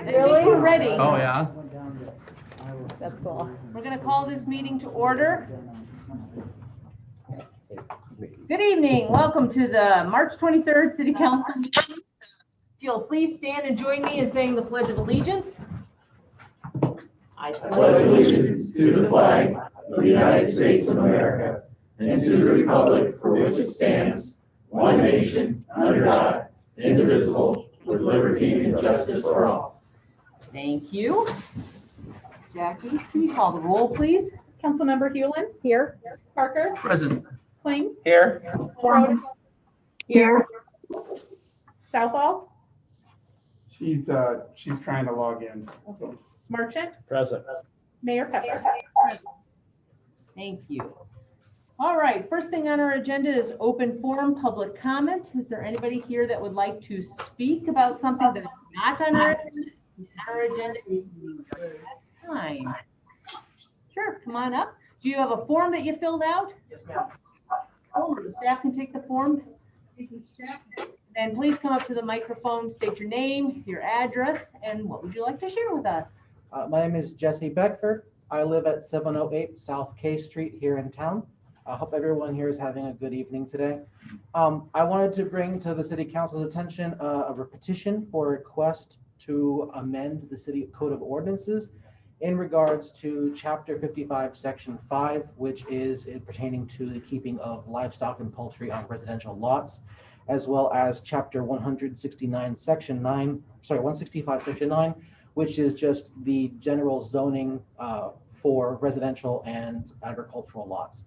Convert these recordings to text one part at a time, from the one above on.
Really? We're ready. Oh, yeah. That's cool. We're going to call this meeting to order. Good evening. Welcome to the March 23rd City Council meeting. If you'll please stand and join me in saying the Pledge of Allegiance. I pledge allegiance to the flag of the United States of America and to the republic for which it stands, one nation, under God, indivisible, with liberty and justice for all. Thank you. Jackie, can you call the roll, please? Councilmember Hewlin. Here. Parker. Present. Kling. Here. Schroeder. Here. Southall. She's trying to log in. So. Merchant. Present. Mayor Pepper. Thank you. All right, first thing on our agenda is open forum public comment. Is there anybody here that would like to speak about something that's not on our agenda? Time. Sure, come on up. Do you have a form that you filled out? Yes, ma'am. Oh, the staff can take the form. And please come up to the microphone, state your name, your address, and what would you like to share with us? My name is Jesse Beckford. I live at 708 South K Street here in town. I hope everyone here is having a good evening today. I wanted to bring to the City Council's attention a petition for a request to amend the City Code of Ordinances in regards to Chapter 55, Section 5, which is pertaining to the keeping of livestock and poultry on residential lots, as well as Chapter 165, Section 9, which is just the general zoning for residential and agricultural lots.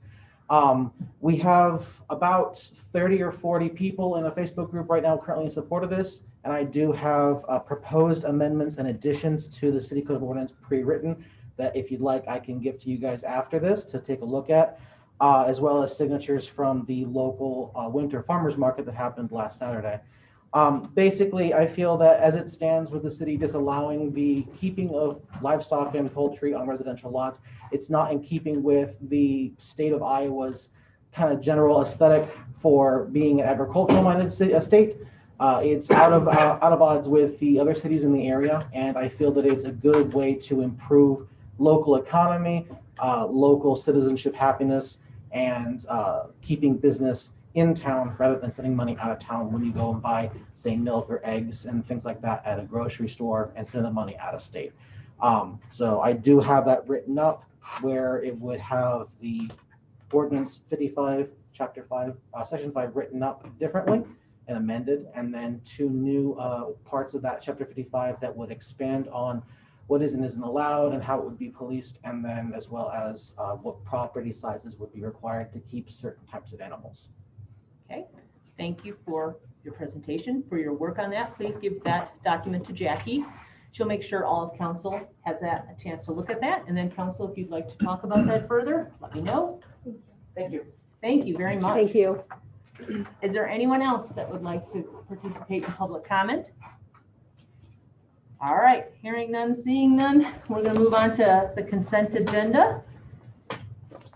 We have about 30 or 40 people in a Facebook group right now currently in support of this, and I do have proposed amendments and additions to the City Code of Ordinance pre-written that if you'd like, I can give to you guys after this to take a look at, as well as signatures from the local winter farmers market that happened last Saturday. Basically, I feel that as it stands with the city disallowing the keeping of livestock and poultry on residential lots, it's not in keeping with the state of Iowa's kind of general aesthetic for being an agricultural minded state. It's out of odds with the other cities in the area, and I feel that it's a good way to improve local economy, local citizenship happiness, and keeping business in town rather than sending money out of town when you go and buy, say, milk or eggs and things like that at a grocery store and send the money out of state. So I do have that written up where it would have the ordinance 55, chapter 5, section 5 written up differently and amended, and then 2 new parts of that chapter 55 that would expand on what is and isn't allowed and how it would be policed, and then as well as what property sizes would be required to keep certain types of animals. Okay, thank you for your presentation, for your work on that. Please give that document to Jackie. She'll make sure all of council has a chance to look at that. And then council, if you'd like to talk about that further, let me know. Thank you. Thank you very much. Thank you. Is there anyone else that would like to participate in public comment? All right, hearing none, seeing none, we're going to move on to the consent agenda.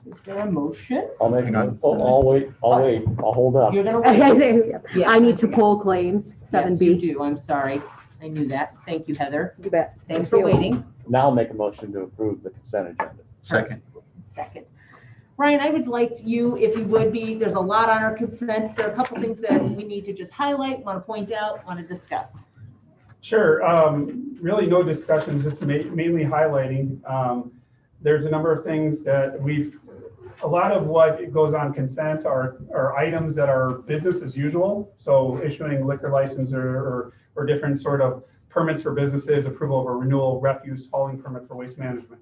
Is there a motion? I'll make it. I'll wait. I'll hold up. You're going to wait. Yes. I need to pull claims, Yes, you 7B. do. I'm sorry. I knew that. Thank you, Heather. You bet. Thanks Thank for you. waiting. Now I'll make a motion to approve the consent agenda. Second. Second. Ryan, I would like you, if you would be, there's a lot on our consent. There are a couple things that we need to just highlight, want to point out, want to discuss. Sure. Really no discussion, just mainly highlighting. There's a number of things that a lot of what goes on consent are items that are business as usual. So issuing liquor license or different sort of permits for businesses, approval of a renewal refuse hauling permit for waste management.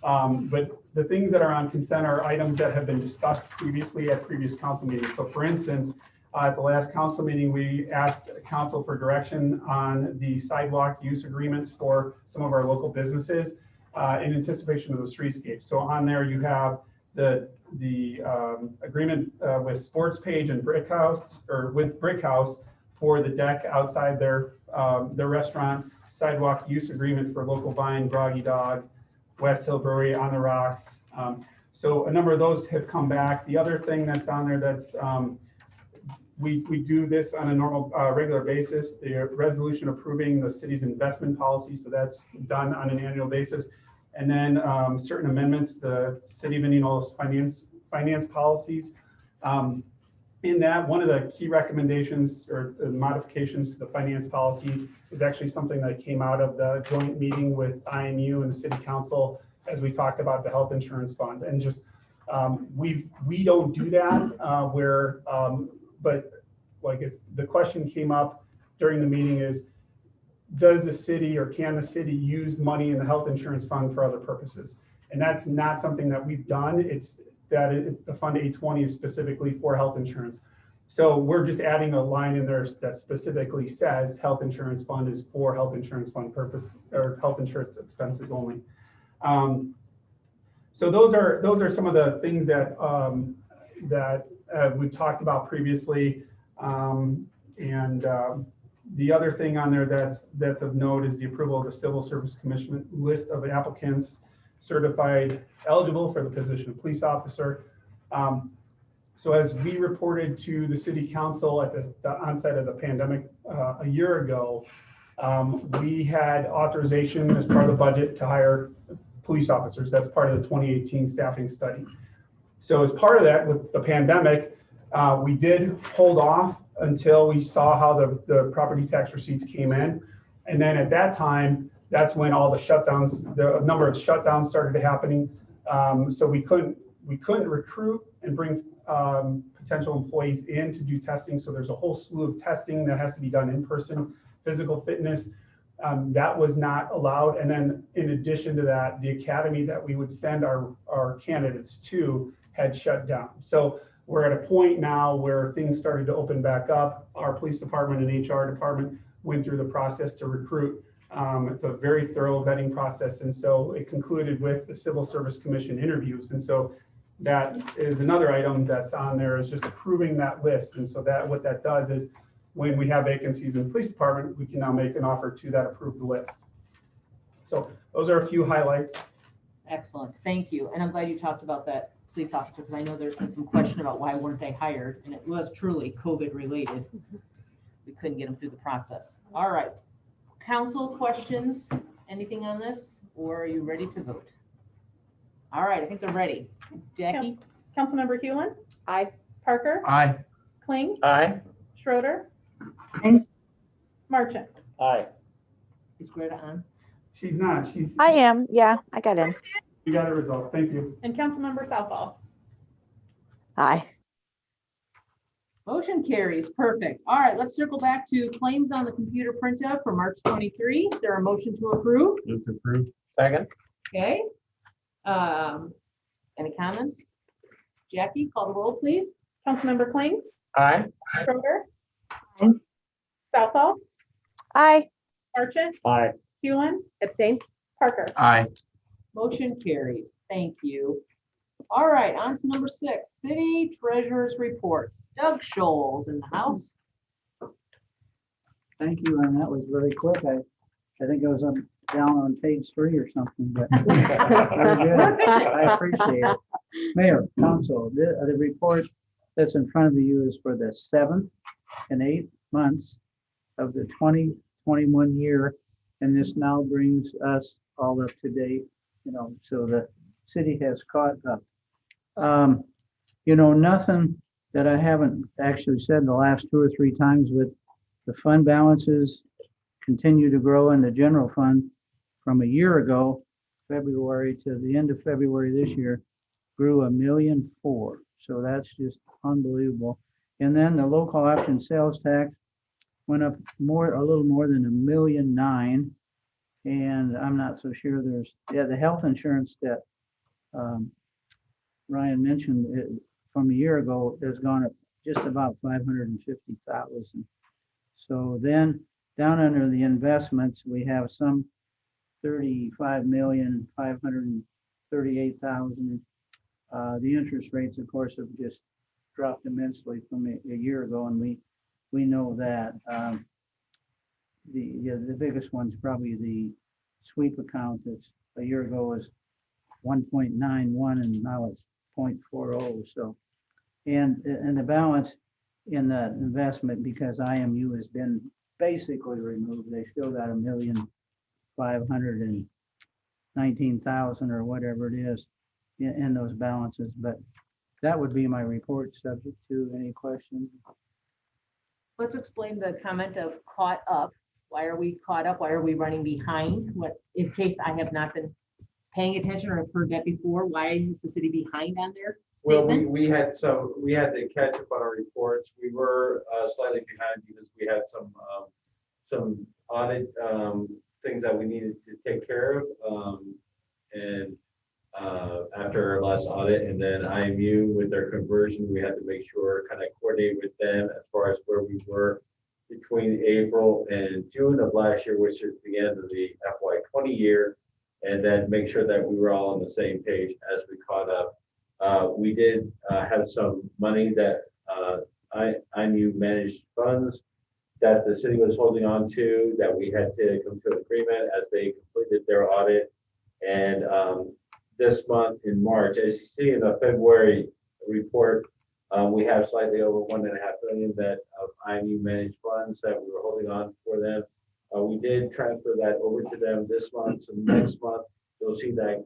But the things that are on consent are items that have been discussed previously at previous council meetings. So for instance, at the last council meeting, we asked council for direction on the sidewalk use agreements for some of our local businesses in anticipation of the streetscape. So on there you have the agreement with Sports Page and Brick House, or with Brick House for the deck outside their restaurant, sidewalk use agreement for Local Vine, Groggy Dog, West Hill Brewery, On the Rocks. So a number of those have come back. The other thing that's on there that's we do this on a normal, regular basis, the resolution approving the city's investment policy. So that's done on an annual basis. And then certain amendments, the City of Indianola's finance policies. In that, one of the key recommendations or the modifications to the finance policy is actually something that came out of the joint meeting with IMU and the City Council as we talked about the health insurance fund. And just, we don't do that but well, I guess the question came up during the meeting is, does the city or can the city use money in the health insurance fund for other purposes? And that's not something that we've done. It's the Fund 820 is specifically for health insurance. So we're just adding a line in there that specifically says health insurance fund is for health insurance fund purpose or health insurance expenses only. So those are some of the things that we've talked about previously. The other thing on there that's of note is the approval of the Civil Service Commission list of applicants certified eligible for the position of police officer. So as we reported to the City Council at the onset of the pandemic a year ago, we had authorization as part of the budget to hire police officers. That's part of the 2018 staffing study. So as part of that, with the pandemic, we did hold off until we saw how the property tax receipts came in. And then at that time, that's when all the shutdowns, the number of shutdowns started happening. So we couldn't recruit and bring potential employees in to do testing. So there's a whole slew of testing that has to be done in person, physical fitness. That was not allowed. And then in addition to that, the academy that we would send our candidates to had shut down. So we're at a point now where things started to open back up. Our police department and HR department went through the process to recruit. It's a very thorough vetting process. And so it concluded with the Civil Service Commission interviews. And so that is another item that's on there, is just approving that list. And so that what that does is when we have vacancies in the police department, we can now make an offer to that approved list. So those are a few highlights. Excellent, thank you. And I'm glad you talked about that police officer, because I know there's been some question about why weren't they hired, and it was truly COVID related. We couldn't get them through the process. All right, council questions, anything on this, or are you ready to vote? All right, I think they're ready. Jackie? Councilmember Hewlin? Aye. Parker? Aye. Kling? Aye. Schroeder? Aye. Marchant? Aye. Is Greta on? She's not, I am. Yeah, I got in. we got a result. Thank you. And Councilmember Southall? Aye. Motion carries, perfect. All right, let's circle back to claims on the computer printout for March 23. Is there a motion to approve? Move to approve. Second. Okay. Any comments? Jackie, call the roll, please. Councilmember Kling? Aye. Schroeder? Aye. Southall? Aye. Marchant? Aye. Hewlin? Abstain? Parker? Aye. Motion carries. Thank you. All right, on to number 6, City Treasurer's Report. Doug Scholes in the house. Thank you, and that was very quick. I think it was down on page 3 or something, but very good. I appreciate it. Mayor, council, the report that's in front of you is for the 7th and 8th months of the 2021 year, and this now brings us all up to date, so the city has caught up. Nothing that I haven't actually said the last 2 or 3 times, but the fund balances continue to grow in the general fund from a year ago, February, to the end of February this year, grew $1.4 million. So that's just unbelievable. And then the local option sales tax went up a little more than $1.9 million. And I'm not so sure the health insurance that Ryan mentioned from a year ago has gone up just about 550,000. So then down under the investments, we have some 35,538,000. The interest rates, of course, have just dropped immensely from a year ago, and we know that. The biggest one's probably the sweep account. That's a year ago was 1.91 and now it's 0.40. So, and the balance in the investment, because IMU has been basically removed, they still got 1,519,000 or whatever it is in those balances. But that would be my report, subject to any questions. Let's explain the comment of caught up. Why are we caught up? Why are we running behind? What, in case I have not been paying attention or have heard that before, why is the city behind on their Well, statements? we had to catch up on our reports. We were slightly behind because we had some audit things that we needed to take care of. And after our last audit, and then IMU with their conversion, we had to make sure, kind of coordinate with them as far as where we were between April and June of last year, which is the end of the FY20 year, and then make sure that we were all on the same page as we caught up. We did have some money that IMU managed funds that the city was holding on to, that we had to come to an agreement as they completed their audit. And this month in March, as you see in the February report, we have slightly over $1.5 million that of IMU managed funds that we were holding on for them. We did transfer that over to them this month. So next month, you'll see that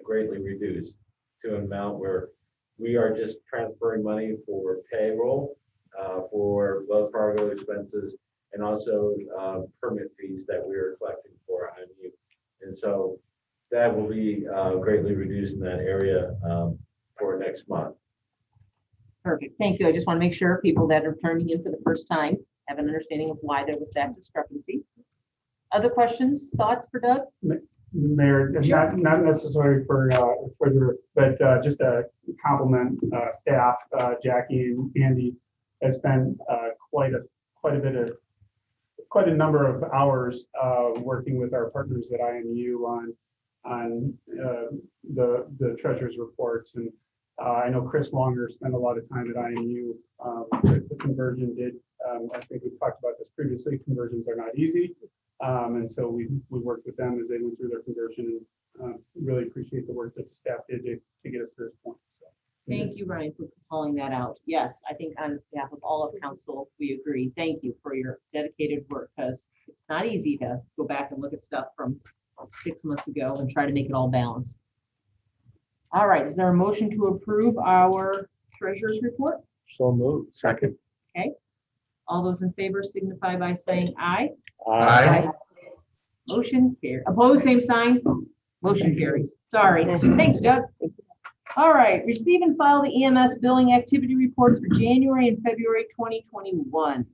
greatly reduced to an amount where we are just transferring money for payroll, for Wells Fargo expenses, and also permit fees that we are collecting for IMU. And so that will be greatly reduced in that area for next month. Perfect. Thank you. I just want to make sure people that are turning in for the first time have an understanding of why there was that discrepancy. Other questions, thoughts for Doug? Mayor, not necessarily for treasurer, but just a compliment staff. Jackie and Andy has spent quite a number of hours working with our partners at IMU on the treasurer's reports. And I know Chris Longer spent a lot of time at IMU. The conversion did. I think we talked about this previously. Conversions are not easy. And so we worked with them as they went through their conversion, and really appreciate the work that the staff did to get us to this point. So, Thank you, Ryan, for calling that out. Yes, I think on behalf of all of council, we agree. Thank you for your dedicated work, because it's not easy to go back and look at stuff from 6 months ago and try to make it all balanced. All right, is there a motion to approve our treasurer's report? So moved. Second. Okay. All those in favor signify by saying aye. Aye. Motion carries. Opposed, same sign. Motion carries. Sorry. Thanks, Doug. All right, receive and file the EMS billing activity reports for January and February 2021.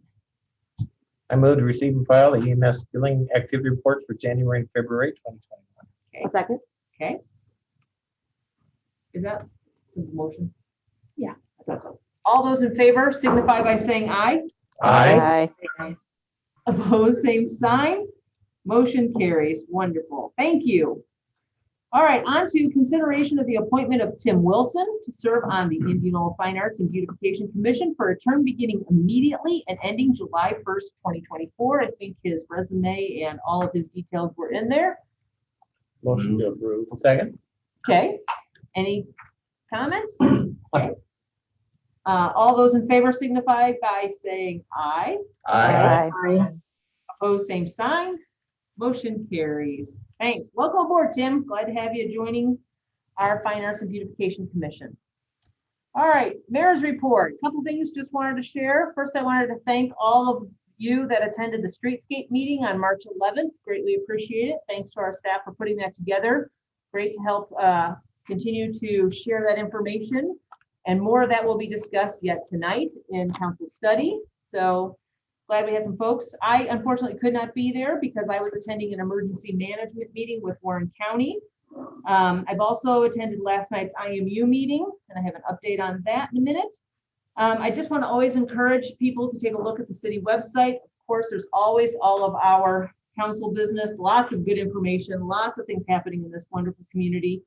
I move to receive and file the EMS billing activity reports for January and February 2021. Okay, Second. okay. Is that a motion? Yeah. I thought so. All those in favor signify by saying aye. Aye. Opposed, same sign. Motion carries. Wonderful. Thank you. All right, on to consideration of the appointment of Tim Wilson to serve on the Indianola Fine Arts and Beautification Commission for a term beginning immediately and ending July 1st, 2024. I think his resume and all of his details were in there. Motion to approve. Second. Okay, any comments? Okay. All those in favor signify by saying aye. Aye. Opposed, same sign. Motion carries. Thanks. Welcome aboard, Tim. Glad to have you joining our Fine Arts and Beautification Commission. All right, Mayor's report. A couple things just wanted to share. First, I wanted to thank all of you that attended the Streetscape meeting on March 11th. Greatly appreciate it. Thanks to our staff for putting that together. Great to help continue to share that information. And more of that will be discussed yet tonight in council study. So Glad we had some folks. I unfortunately could not be there because I was attending an emergency management meeting with Warren County. I've also attended last night's IMU meeting, and I have an update on that in a minute. I just want to always encourage people to take a look at the city website. Of course, there's always all of our council business, lots of good information, lots of things happening in this wonderful community.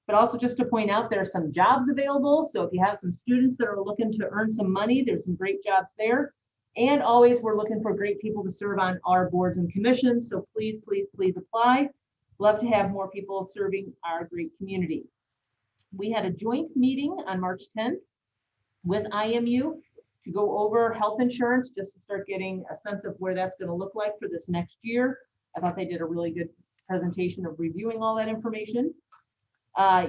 But also just to point out, there are some jobs available. So if you have some students that are looking to earn some money, there's some great jobs there. And always, we're looking for great people to serve on our boards and commissions. So please, please, please apply. Love to have more people serving our great community. We had a joint meeting on March 10th with IMU to go over health insurance, just to start getting a sense of where that's going to look like for this next year. I thought they did a really good presentation of reviewing all that information.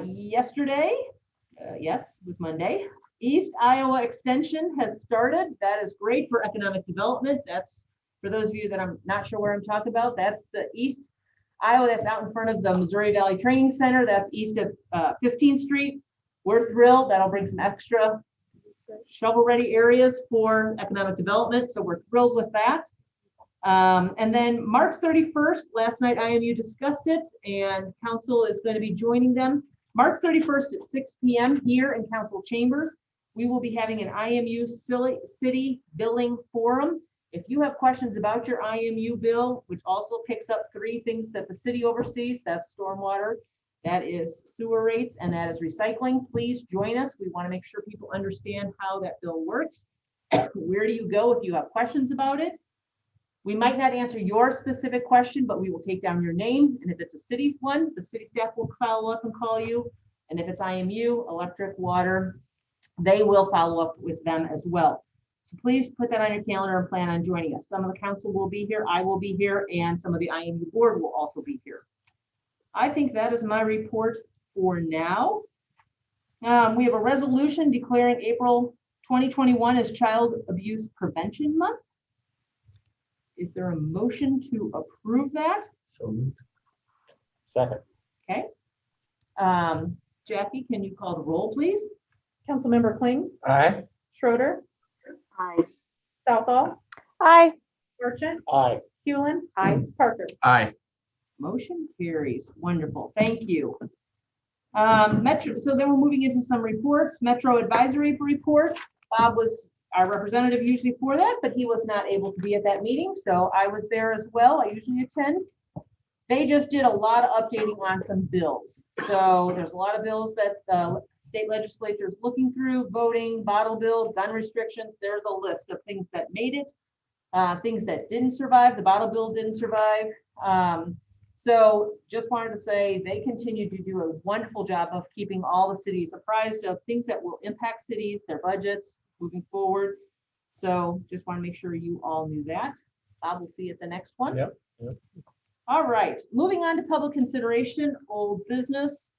Yesterday, yes, it was Monday, East Iowa Extension has started. That is great for economic development. That's, for those of you that I'm not sure where I'm talking about, that's the East Iowa, that's out in front of the Missouri Valley Training Center. That's east of 15th Street. We're thrilled. That'll bring some extra shovel-ready areas for economic development. So we're thrilled with that. And then March 31st, last night IMU discussed it, and council is going to be joining them. March 31st at 6 p.m. here in council chambers. We will be having an IMU city billing forum. If you have questions about your IMU bill, which also picks up 3 things that the city oversees, that's stormwater, that is sewer rates, and that is recycling, please join us. We want to make sure people understand how that bill works. Where do you go if you have questions about it? We might not answer your specific question, but we will take down your name. And if it's a city one, the city staff will follow up and call you. And if it's IMU, electric, water, they will follow up with them as well. So please put that on your calendar and plan on joining us. Some of the council will be here, I will be here, and some of the IMU board will also be here. I think that is my report for now. We have a resolution declaring April 2021 as Child Abuse Prevention Month. Is there a motion to approve that? So moved. Second. Okay. Jackie, can you call the roll, please? Councilmember Kling, Aye. Schroeder, Aye. Southall, Aye. Merchant, Aye. Hewlin, Parker. Aye. Motion carries. Wonderful. Thank you. Metro. So then we're moving into some reports. Metro Advisory Report. Bob was our representative usually for that, but he was not able to be at that meeting. So I was there as well. I usually attend. They just did a lot of updating on some bills. So there's a lot of bills that the state legislature is looking through, voting, bottle bill, gun restrictions. There's a list of things that made it, things that didn't survive. The bottle bill didn't survive. So just wanted to say they continue to do a wonderful job of keeping all the cities apprised of things that will impact cities, their budgets moving forward. So just want to make sure you all knew that. Bob, we'll see you at the next one. Yep. All right, moving on to public consideration, old business.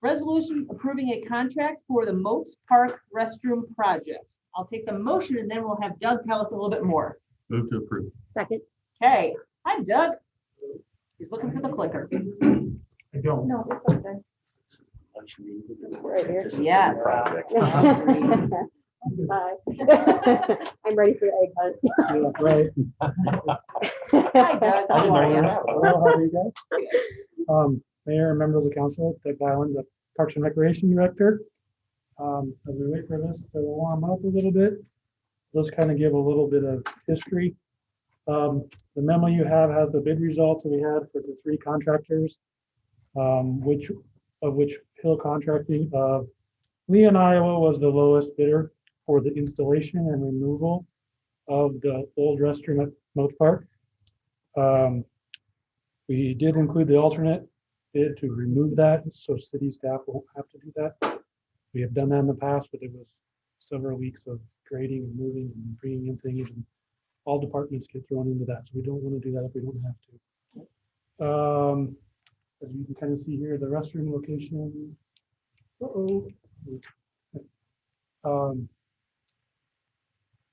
Resolution approving a contract for the Moats Park restroom project. I'll take the motion and then we'll have Doug tell us a little bit more. Move to approve. Second. Okay, hi Doug. He's looking for the clicker. I don't. No, it's okay. Right here. Yes. Bye. I'm ready for the egg hunt. Yeah, right. Hi Doug, how are you? Hello, how are you guys? Mayor and members of the council, Doug Byland, the Parks and Recreation Director. As we wait for this to warm up a little bit, let's kind of give a little bit of history. The memo you have has the bid results that we had for the 3 contractors, which Hill Contracting of Leon, Iowa was the lowest bidder for the installation and removal of the old restroom at Moats Park. We did include the alternate bid to remove that, so city staff won't have to do that. We have done that in the past, but it was several weeks of grading and moving and bringing in things, and all departments get thrown into that. So we don't want to do that if we don't have to. As you can kind of see here, the restroom location.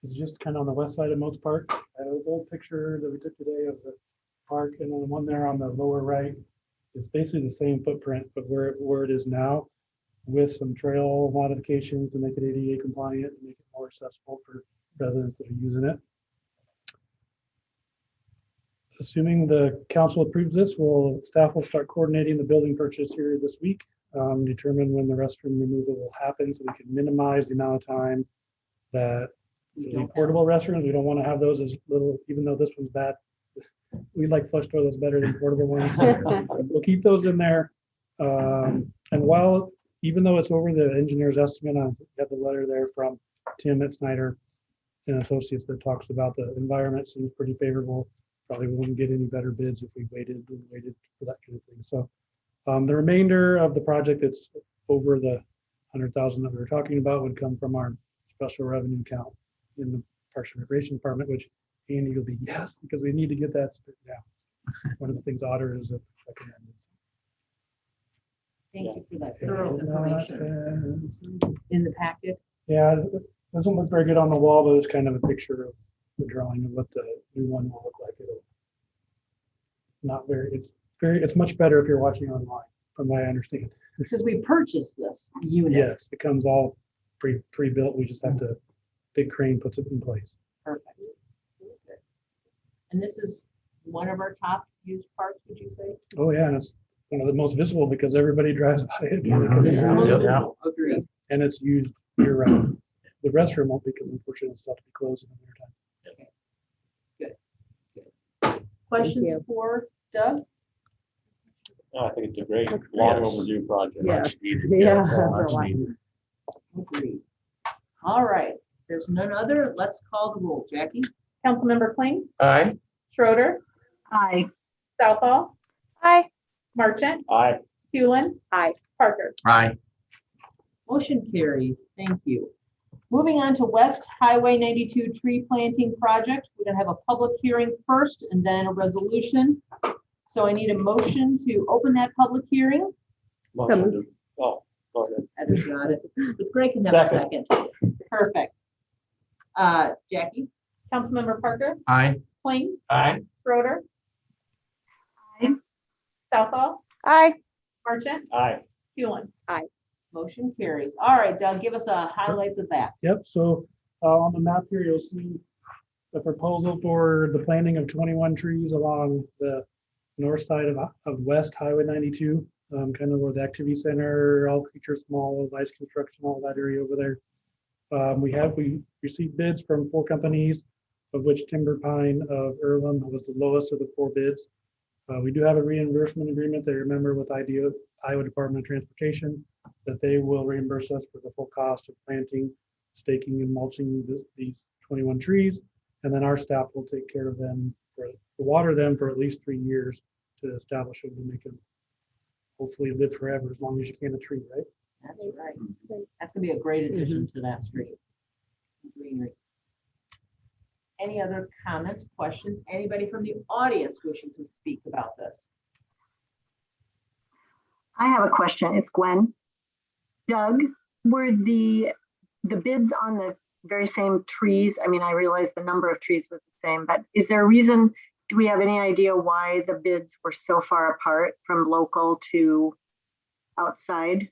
It's just kind of on the west side of Moats Park. I have an old picture that we took today of the park, and then the one there on the lower right is basically the same footprint, but where it is now, with some trail modifications to make it ADA compliant and make it more accessible for residents that are using it. assuming the council approves this, staff will start coordinating the building purchase here this week. Determine when the restroom removal will happen so we can minimize the amount of time that the portable restrooms, we don't want to have those as little, even though this one's bad. We like flush toilets better than portable ones. So we'll keep those in there. And even though it's over the engineer's estimate, I got the letter there from Tim at Snyder and Associates that talks about the environment seems pretty favorable. Probably wouldn't get any better bids if we waited for that kind of thing. So the remainder of the project that's over the 100,000 that we were talking about would come from our special revenue account in the Parks and Recreation Department, which Andy will be yes, because we need to get that split down. One of the things auditors have recommended. Thank you for that thorough information in the packet. Yeah, it doesn't look very good on the wall, but it's kind of a picture of the drawing of what the new one will look like. It's much better if you're watching online, from what I understand. Because we purchased this unit. Yes, it comes all pre-built. We just have to, big crane puts it in place. Perfect. And this is one of our top used parks, would you say? Oh yeah, and it's one of the most visible because everybody drives by it. It's most Yeah. visible. Agreed. And it's used year round. The restroom won't because unfortunately it's got to be closed in the winter time. Questions you. for Doug? I think it's a great, Looks long great. overdue project. Yes. Needed, Yeah. yes, much needed. Agreed. All right, there's none other. Let's call the roll. Jackie? Councilmember Kling, Aye. Schroeder, Aye. Southall, Aye. Marchant, Aye. Hewlin. Aye. Parker. Aye. Motion carries. Thank you. Moving on to West Highway 92 tree planting project. We're gonna have a public hearing first and then a resolution. So I need a motion to open that public hearing. Motion to- Oh, go ahead. Heather's got it. But Greg can have a second. Perfect. Jackie? Councilmember Parker, Aye. Kling, Aye. Schroeder. Aye. Southall, Aye. Marchant, Aye. Hewlin. Motion carries. All right, Doug, give us highlights of that. Yep, so on the map here, you'll see the proposal for the planting of 21 trees along the north side of West Highway 92, kind of where the activity center, All Creatures Mall, Vice Construction, all that area over there. We received bids from 4 companies, of which Timber Pine of Earlham was the lowest of the 4 bids. We do have a reimbursement agreement that you remember with Iowa Department of Transportation, that they will reimburse us for the full cost of planting, staking and mulching these 21 trees. And then our staff will take care of them, water them for at least 3 years to establish them, to make them hopefully live forever, as long as you can a tree, right? That's right. That's gonna be a great addition to that street. Greenery. Any other comments, questions? Anybody from the audience wishing to speak about this? I have a question. It's Gwen. Doug, were the bids on the very same trees? I mean, I realize the number of trees was the same, but is there a reason, do we have any idea why the bids were so far apart from local to outside?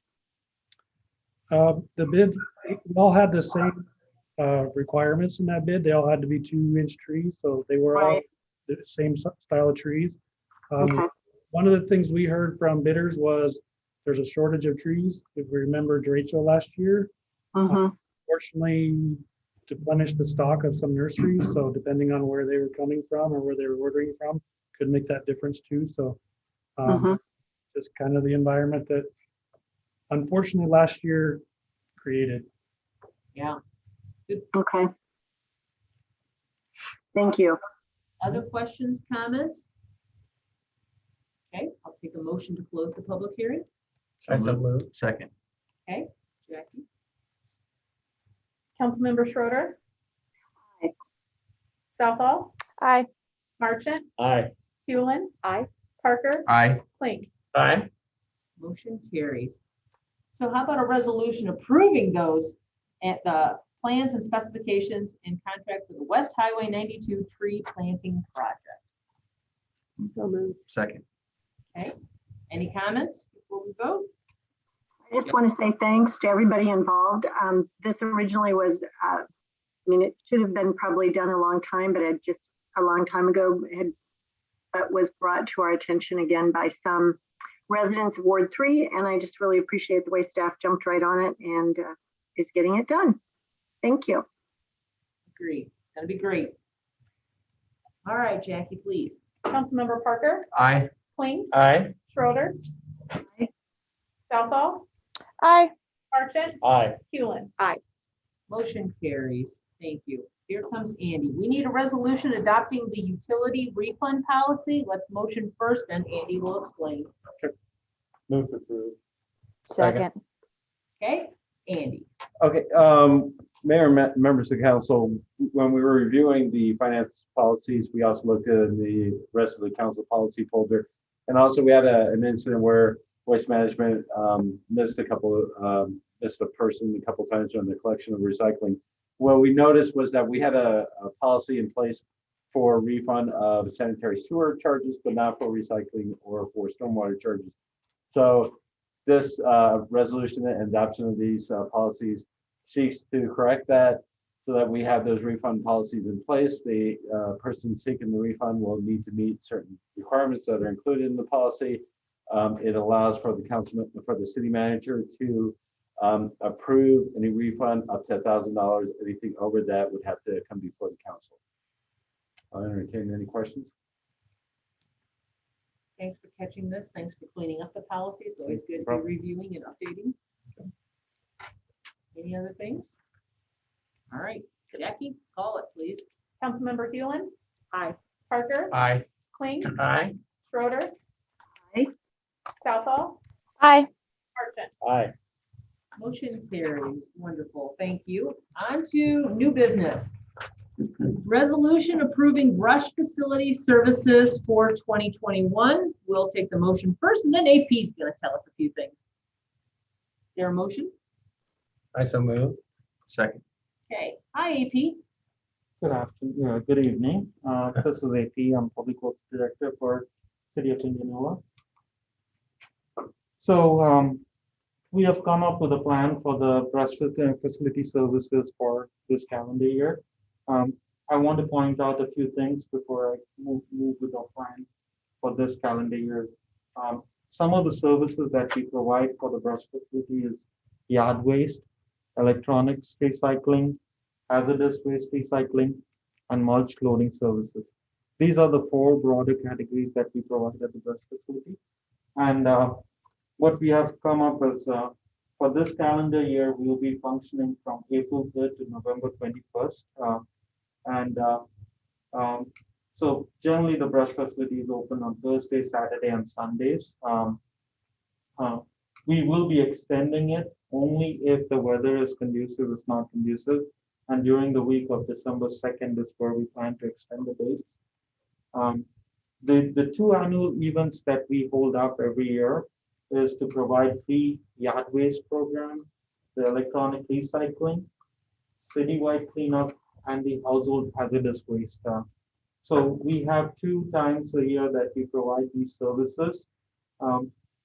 The bid, they all had the same requirements in that bid. They all had to be 2-inch trees, so they were all Right. the same style of trees. Okay. One of the things we heard from bidders was there's a shortage of trees. If we remember derecho last year, Mhm. fortunately, to replenish the stock of some nurseries, so depending on where they were coming from or where they were ordering from, could make that difference too. So Mhm. just kind of the environment that unfortunately last year created. Yeah. Okay. Thank you. Other questions, comments? Okay, I'll take a motion to close the public hearing. So moved. Second. Okay, Jackie? Councilmember Schroeder. Aye. Southall, Aye. Marchant, Aye. Hewlin. Aye. Parker, Aye. Kling. Aye. Motion carries. So how about a resolution approving those at the plans and specifications in contract for the West Highway 92 tree planting project? So moved. Second. Okay, any comments before we vote? I just want to say thanks to everybody involved. This originally was, I mean, it should have been probably done a long time, but it just a long time ago had but was brought to our attention again by some residents of Ward 3. And I just really appreciate the way staff jumped right on it and is getting it done. Thank you. Agreed. It's gonna be great. All right, Jackie, please. Councilmember Parker, Aye. Kling, Aye. Schroeder, Aye. Southall, Aye. Marchant, Aye. Hewlin. Motion carries. Thank you. Here comes Andy. We need a resolution adopting the utility refund policy. Let's motion first, and Andy will explain. Move to approve. Second. Okay, Andy. Okay, Mayor, members of the council, when we were reviewing the finance policies, we also looked at the rest of the council policy folder. And also we had an incident where Waste Management missed a person a couple times during the collection of recycling. What we noticed was that we had a policy in place for refund of sanitary sewer charges, but not for recycling or for stormwater charges. So this resolution and adoption of these policies seeks to correct that so that we have those refund policies in place. The person seeking the refund will need to meet certain requirements that are included in the policy. It allows for the city manager to approve any refund up to $1,000. Anything over that would have to come before the council. I'll entertain any questions. Thanks for catching this. Thanks for cleaning up the policy. It's always good to be reviewing and updating. Any other things? All right, Jackie, call it, please. Councilmember Hewlin, Aye. Parker, Aye. Kling, Aye. Schroeder, Aye. Southall, Aye. Marchant. Aye. Motion carries. Wonderful. Thank you. On to new business. Resolution approving brush facility services for 2021. We'll take the motion first, and then AP is going to tell us a few things. Is there a motion? I so move. Second. Okay. Hi, AP. Good afternoon, good evening. This is AP. I'm Public Works Director for City of Indianola. So we have come up with a plan for the brush facility services for this calendar year. I want to point out a few things before I move with our plan for this calendar year. Some of the services that we provide for the brush facility is yard waste, electronics recycling, hazardous waste recycling, and mulch loading services. These are the four broader categories that we provide at the brush facility. And what we have come up is for this calendar year, we will be functioning from April 3rd to November 21st. So generally the brush facility is open on Thursday, Saturday, and Sundays. We will be extending it only if the weather is conducive, is not conducive. And during the week of December 2nd is where we plan to extend the dates. The two annual events that we hold up every year is to provide free yard waste program, the electronic recycling, citywide cleanup, and the household hazardous waste. So we have 2 times a year that we provide these services.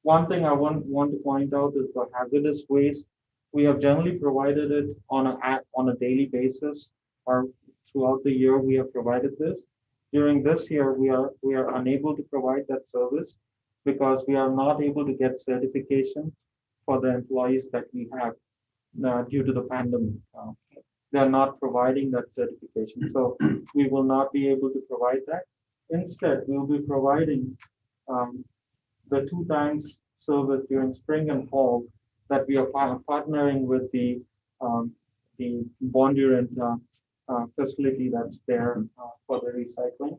One thing I want to point out is the hazardous waste. We have generally provided it on a daily basis, or throughout the year we have provided this. During this year, we are unable to provide that service because we are not able to get certification for the employees that we have due to the pandemic. They are not providing that certification, so we will not be able to provide that. Instead, we will be providing the 2 times service during spring and fall that we are partnering with the Bondurant facility that's there for the recycling.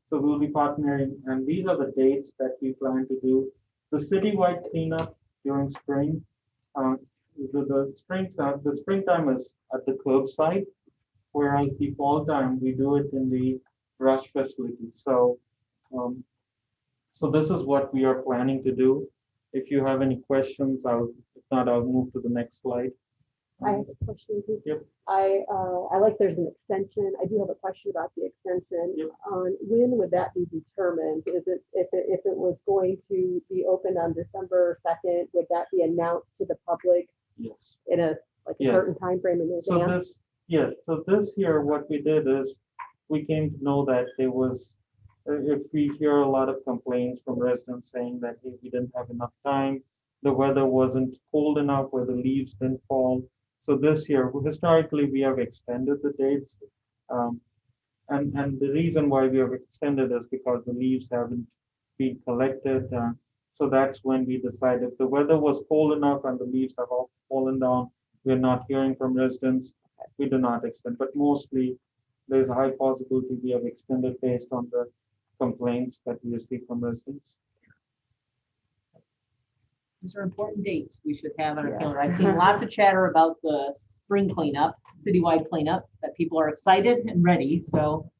So we'll be partnering, and these are the dates that we plan to do. The citywide cleanup during spring, the springtime is at the curbside, whereas the fall time we do it in the brush facility. So, so this is what we are planning to do. If you have any questions, if not, I'll move to the next slide. I have a question. Yep. I like there's an extension. I do have a question about the extension. Yep. When would that be determined? Is it if it was going to be open on December 2nd, would that be announced to the public? Yes. In a Yes. certain time frame in advance? So this year, what we did is we came to know that there was if we hear a lot of complaints from residents saying that, hey, we didn't have enough time, the weather wasn't cold enough where the leaves didn't fall. So this year, historically, we have extended the dates. And the reason why we have extended is because the leaves haven't been collected. So that's when we decided if the weather was cold enough and the leaves have all fallen down, we're not hearing from residents, we do not extend. But mostly, there's a high possibility we have extended based on the complaints that we receive from residents. These are important dates we should have on our calendar. I've seen lots of chatter about the spring cleanup, citywide cleanup, that people are excited and ready. So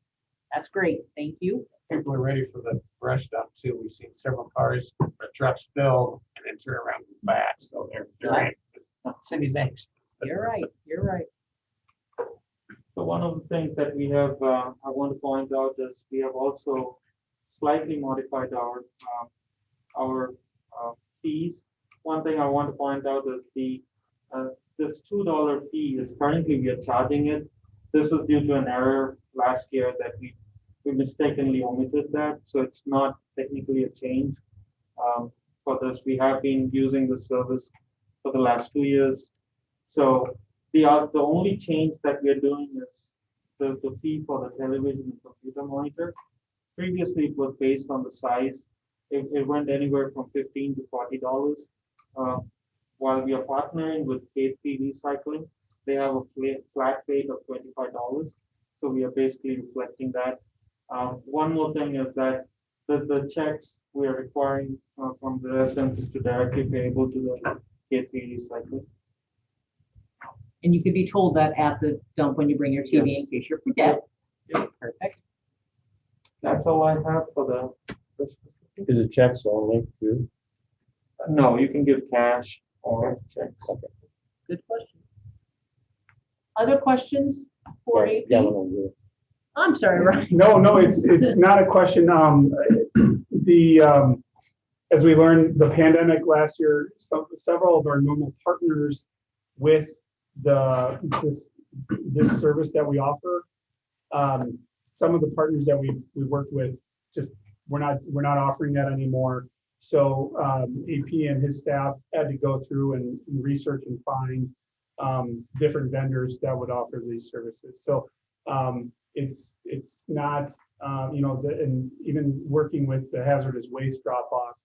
that's great. Thank you. People are ready for the brush dump too. We've seen several cars, or trucks fill and then turn around and back. So they're anxious. City's anxious. You're right. You're right. So one of the things that we have, I want to point out is we have also slightly modified our fees. One thing I want to point out is this $2 fee is currently we are charging it. This is due to an error last year that we mistakenly omitted that. So it's not technically a change for this. We have been using the service for the last 2 years. So the only change that we are doing is the fee for the television and computer monitor. Previously, it was based on the size. It went anywhere from $15 to $40. While we are partnering with K3 Recycling, they have a flat rate of $25. So we are basically reflecting that. One more thing is that the checks we are requiring from the residents is to directly payable to the K3 Recycling. And you could be told that at the dump when you bring your TV in case you forget. Yep. Perfect. That's all I have for the. Is it checks only too? No, you can give cash or checks. Good question. Other questions for AP? I'm sorry, Ryan. No, it's not a question. As we learned, the pandemic last year, several of our normal partners with this service that we offer, some of the partners that we worked with, just we're not offering that anymore. So AP and his staff had to go through and research and find different vendors that would offer these services. So it's not, and even working with the hazardous waste drop off,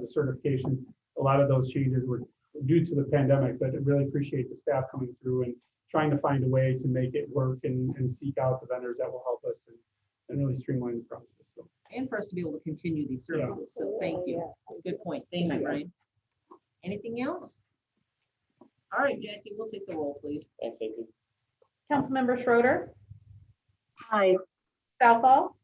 the certification, a lot of those changes were due to the pandemic, but I really appreciate the staff coming through and trying to find a way to make it work and seek out the vendors that will help us and really streamline the process. So. And for us to be able to continue these services. So thank you. Good point. Thank you, Ryan. Anything else? All right, Jackie, we'll take the roll, please. Thanks, AP. Councilmember Schroeder, Aye. Southall,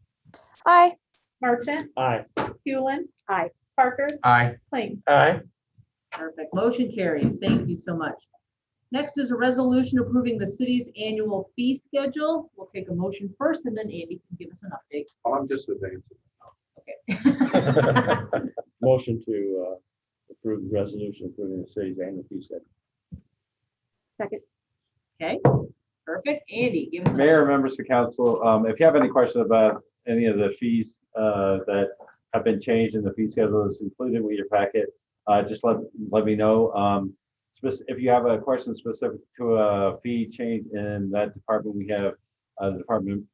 Aye. Marchant, Aye. Hewlin. Aye. Parker, Aye. Plain. Aye. Perfect. Motion carries. Thank you so much. Next is a resolution approving the city's annual fee schedule. We'll take a motion first and then Andy can give us an update. I'm just advancing. Okay. Motion to approve the resolution approving the city's annual fee schedule. Second. Okay, perfect. Andy, give us an Mayor, members of council, if you have any questions about any of the fees that have been changed in the fee schedule that's included with your packet, just let me know. If you have a question specific to a fee change in that department, we have the department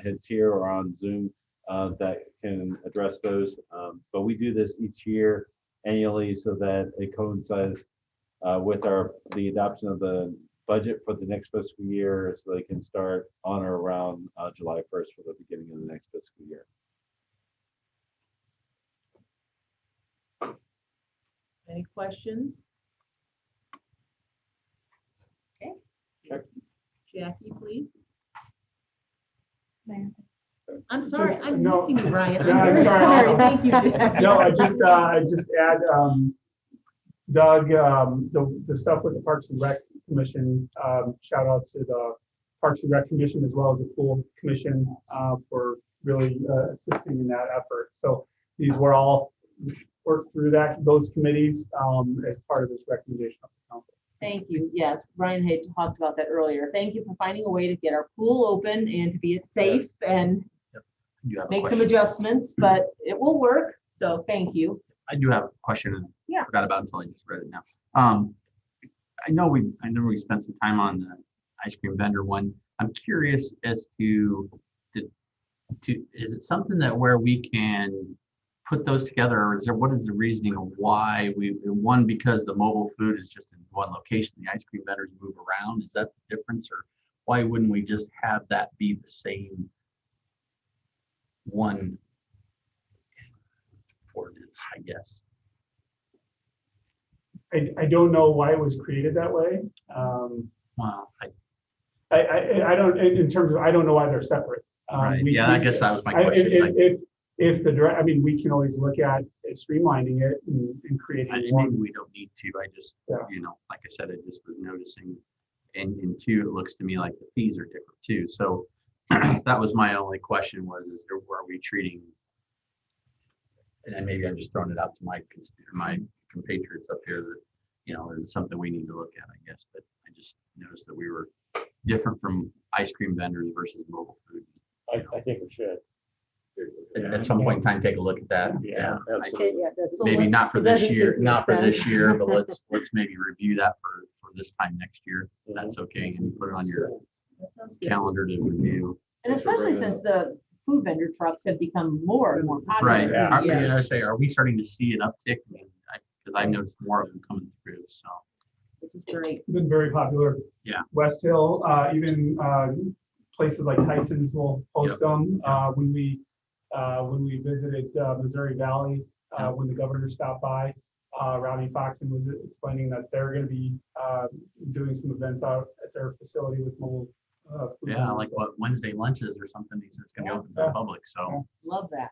heads here or on Zoom that can address those. But we do this each year annually so that it coincides with the adoption of the budget for the next fiscal year, so they can start on or around July 1st for the beginning of the next fiscal year. Any questions? Okay. Jackie, please. I'm sorry, I'm No. missing you, Brian. No, I'm I'm very sorry. sorry. Thank you, Jackie. No, I just add, Doug, the stuff with the Parks and Rec Commission, shout out to the Parks and Rec Commission as well as the Pool Commission for really assisting in that effort. So these were all worked through those committees as part of this recommendation of the council. Thank you. Yes, Ryan had talked about that earlier. Thank you for finding a way to get our pool open and to be safe. And do have a make some question. adjustments, but it will work. So thank you. I do have a question and Yeah. I forgot about it until I just read it now. I know we spent some time on the ice cream vendor one. I'm curious as to is it something that where we can put those together, or what is the reasoning of why one, because the mobile food is just in one location, the ice cream vendors move around, is that the difference, or why wouldn't we just have that be the same one ordinance, I guess? I don't know why it was created that way. Wow. I don't, in terms of, I don't know why they're separate. Right. Yeah, I guess that was my question. If the direct, I mean, we can always look at streamlining it and creating Maybe one. we don't need to. I just, Yeah. like I said, I just was noticing. And two, it looks to me like the fees are different too. So that was my only question are we treating, and then maybe I'm just throwing it out to my compatriots up here that, is something we need to look at, I guess. But I just noticed that we were different from ice cream vendors versus mobile food. I think we should. At some point in time, take a look at that. Yeah, Okay, yeah, that's- so Maybe let's- not for it this doesn't year, seem to not for make this sense. year, but let's maybe review that for this time next year. If that's okay, and put it on your That sounds good. calendar to review. And especially since the food vendor trucks have become more and more popular. Right. over the years. I say, are we starting to see an uptick? Because I noticed more of them coming through, so. Which is great. Been very popular. Yeah. West Hill, even places like Tyson's will post them. When we visited Missouri Valley, when the governor stopped by, Rowdy Foxen was explaining that they're going to be doing some events out at their facility with mobile. Food Yeah, vendors. like what, Wednesday lunches or something, he said it's gonna be open to the public, so. Love that.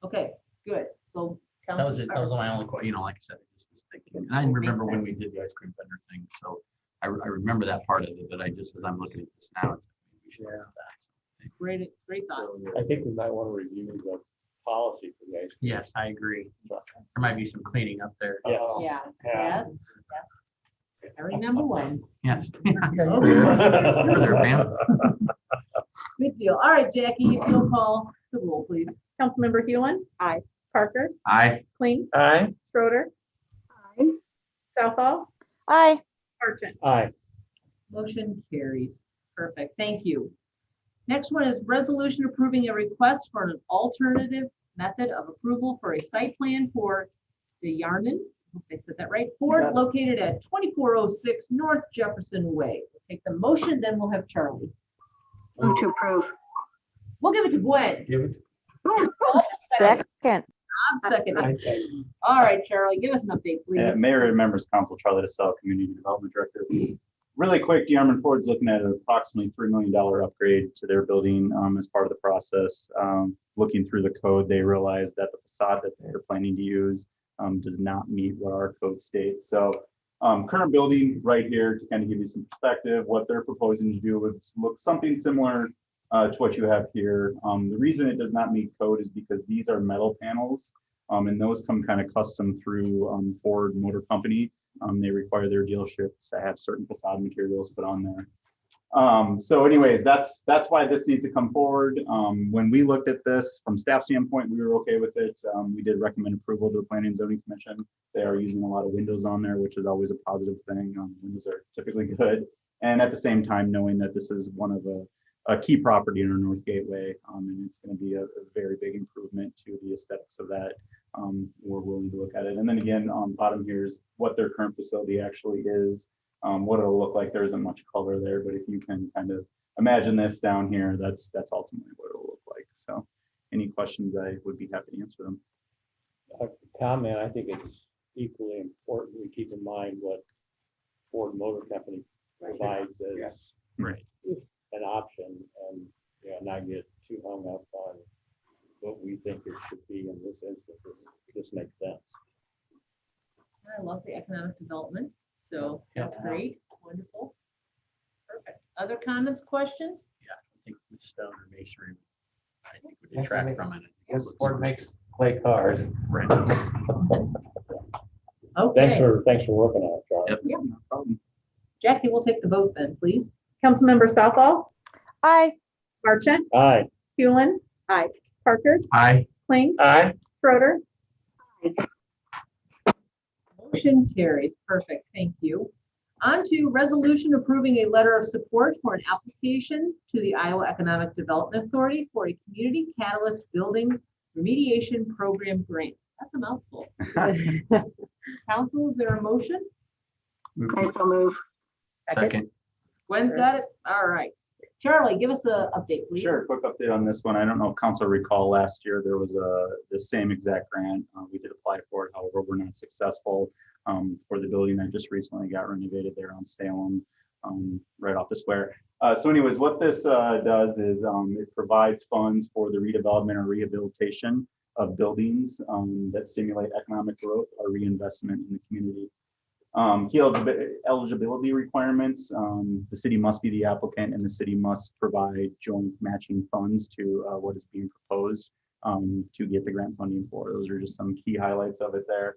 Okay, good. So. That was it, that was my only question, like I said, I just was thinking, and I remember when we did the ice cream vendor thing, so I remember that part of it, but as I'm looking at this now, it's. We should have that. Great thought. I think we might want to review the policy for the ice cream. Yes, I agree. There might be some cleaning up there. Yeah. Yeah, yes. I remember when. Yes. Okay. You're there, Pam. Good deal. All right, Jackie, if you'll call the roll, please. Councilmember Hewlin? Aye. Parker? Aye. Kling? Aye. Schroeder? Aye. Southall? Aye. Merchant? Aye. Motion carries. Perfect. Thank you. Next one is resolution approving a request for an alternative method of approval for a site plan for the Yarnen, I hope I said that right, Ford located at 2406 North Jefferson Way. We'll take the motion, then we'll have Charlie. Move to approve. We'll give it to Gwen. Give it. Second. I'm second. All right, Charlie, give us an update, please. Mayor and members council, Charlie DeSalle, Community Development Director. Really quick, DeArmond Ford's looking at an approximately $3 million upgrade to their building as part of the process. Looking through the code, they realized that the facade that they're planning to use does not meet what our code states. So current building right here, to kind of give you some perspective, what they're proposing to do would look something similar to what you have here. The reason it does not meet code is because these are metal panels and those come kind of custom through Ford Motor Company. They require their dealerships to have certain facade materials put on there. So anyways, that's why this needs to come forward. When we looked at this from staff standpoint, we were okay with it. We did recommend approval to the Planning and Zoning Commission. They are using a lot of windows on there, which is always a positive thing. Windows are typically good. And at the same time, knowing that this is one of a key property in our North Gateway, and it's going to be a very big improvement to the aesthetics of that. We're willing to look at it. And then again, on bottom here is what their current facility actually is. What it'll look like. There isn't much color there, but if you can kind of imagine this down here, that's ultimately what it'll look like. So any questions, I would be happy to answer them. Comment, I think it's equally important we keep in mind what Ford Motor Company provides as an option, and not get too hung up on what we think it should be in this instance. It just makes sense. I love the economic development. So that's great. Wonderful. Perfect. Other comments, questions? Yeah, I think with stone or masonry, I think would detract from it. Yes, Ford makes clay cars. Right. Okay. Thanks for working on it, Charlie. Yep. Yeah. No problem. Jackie, we'll take the vote then, please. Councilmember Southall? Aye. Merchant? Aye. Hewlin. Aye. Parker. Aye. Kling. Aye. Schroeder. Motion carries. Perfect. Thank you. On to resolution approving a letter of support for an application to the Iowa Economic Development Authority for a community catalyst building remediation program grant. That's a mouthful. Council, is there a motion? I so move. Second. Gwen's got it? All right. Charlie, give us an update, please. Sure, quick update on this one. I don't know if council recall last year, there was the same exact grant. We did apply for it, however, we're not successful for the building that just recently got renovated there on Salem, right off the square. So anyways, what this does is it provides funds for the redevelopment or rehabilitation of buildings that stimulate economic growth or reinvestment in the community. Key eligibility requirements, the city must be the applicant and the city must provide joint matching funds to what is being proposed to get the grant funding for. Those are just some key highlights of it there.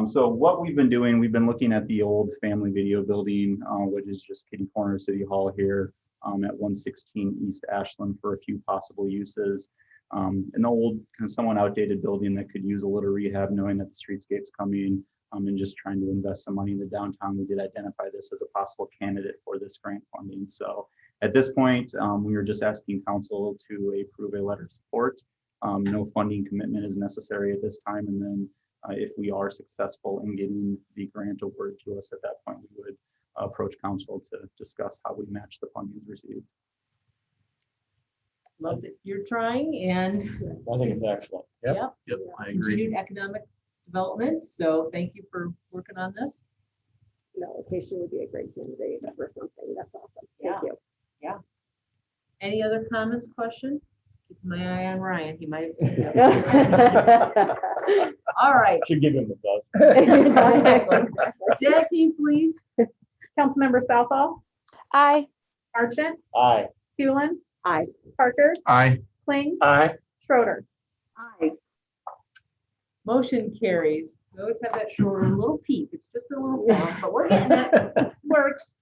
So what we've been doing, we've been looking at the old family video building, which is just kitty corner City Hall here at 116 East Ashland for a few possible uses. An old, kind of somewhat outdated building that could use a little rehab, knowing that the streetscape's coming. And just trying to invest some money in the downtown. We did identify this as a possible candidate for this grant funding. So at this point, we were just asking council to approve a letter of support. No funding commitment is necessary at this time. And then if we are successful in getting the grant awarded to us at that point, we would approach council to discuss how we match the funding received. Love that you're trying and I think it's excellent. Yep. Yep, I agree. Continued economic development. So thank you for working on this. No, Acacia would be a great candidate for something. That's awesome. Thank you. Yeah. Any other comments, questions? Keep my eye on Ryan. He might. All right. Should give him a buzz. Jackie, please. Councilmember Southall. Aye. Argent. Aye. Hewlin. Aye. Parker. Aye. Kling. Aye. Schroeder. Aye. Motion carries. We always have that shorter little peep. It's just a little sound, but we're getting it. Works.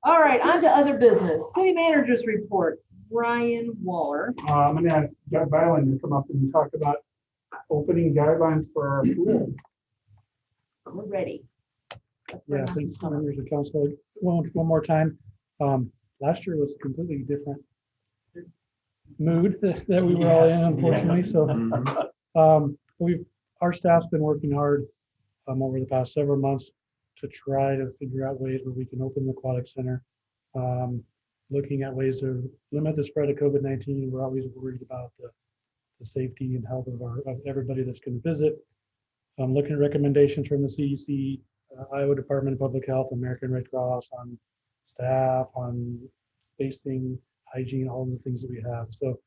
All right, on to other business. City managers report. Ryan Waller. I'm gonna ask Doug Byland to come up and talk about opening guidelines for our pool. We're ready. Yeah, thanks, members of council. One more time. Last year was a completely different mood that we were all in, unfortunately. So our staff's been working hard over the past several months to try to figure out ways where we can open the aquatic center. Looking at ways to limit the spread of COVID-19. We're always worried about the safety and health of everybody that's going to visit. Looking at recommendations from the CDC, Iowa Department of Public Health, American Red Cross on staff, on spacing, hygiene, all of the things that we have. So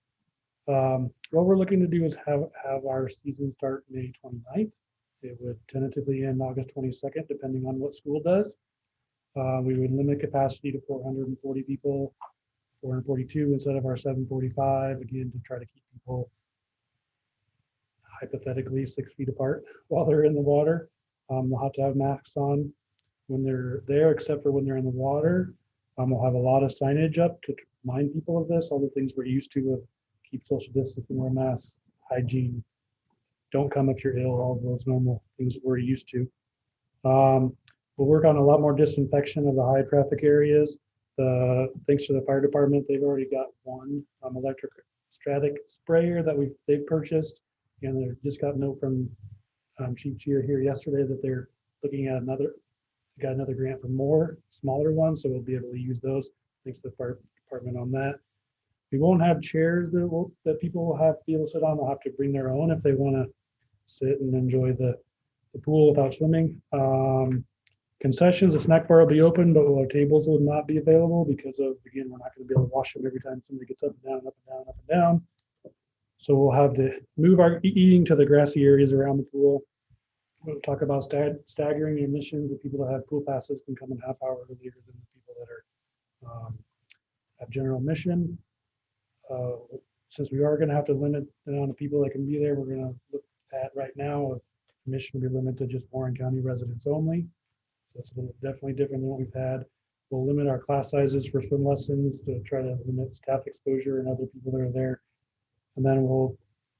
what we're looking to do is have our season start May 29th. It would tentatively end August 22nd, depending on what school does. We would limit capacity to 440 people, 442 instead of our 745, again, to try to keep people hypothetically 6 feet apart while they're in the water. They'll have to have masks on when they're there, except for when they're in the water. We'll have a lot of signage up to remind people of this, all the things we're used to of keep social distancing, wear masks, hygiene, don't come if you're ill, all those normal things that we're used to. We'll work on a lot more disinfection of the high traffic areas. Thanks to the fire department, they've already got one electrostatic sprayer that they've purchased, and they just got a note from Chief Cheer here yesterday that they're looking at got another grant for more smaller ones, so we'll be able to use those. Thanks to the fire department on that. We won't have chairs that people will have to be able to sit on. They'll have to bring their own if they want to sit and enjoy the pool without swimming. Concessions, the snack bar will be open, but our tables will not be available because of, again, we're not going to be able to wash them every time somebody gets up and down, up and down, up and down. So we'll have to move our eating to the grassy areas around the pool. We'll talk about staggering admissions. The people that have pool passes can come in half hour earlier than the people that are have general admission. Since we are going to have to limit the amount of people that can be there, we're going to look at right now admission will be limited to just Warren County residents only. So it's definitely different than what we've had. We'll limit our class sizes for swim lessons to try to limit staff exposure and other people that are there. And then we'll,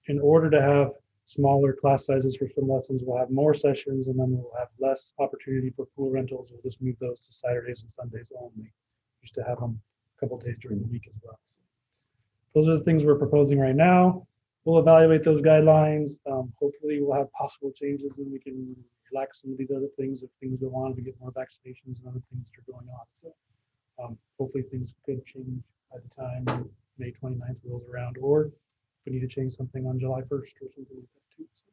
in order to have smaller class sizes for swim lessons, we'll have more sessions, and then we'll have less opportunity for pool rentals. We'll just move those to Saturdays and Sundays only. Used to have them a couple days during the week as well. So those are the things we're proposing right now. We'll evaluate those guidelines. Hopefully we'll have possible changes and we can relax some of these other things if things go on, we get more vaccinations and other things that are going on. So hopefully things could change by the time May 29th rolls around, or if we need to change something on July 1st or something like that too. So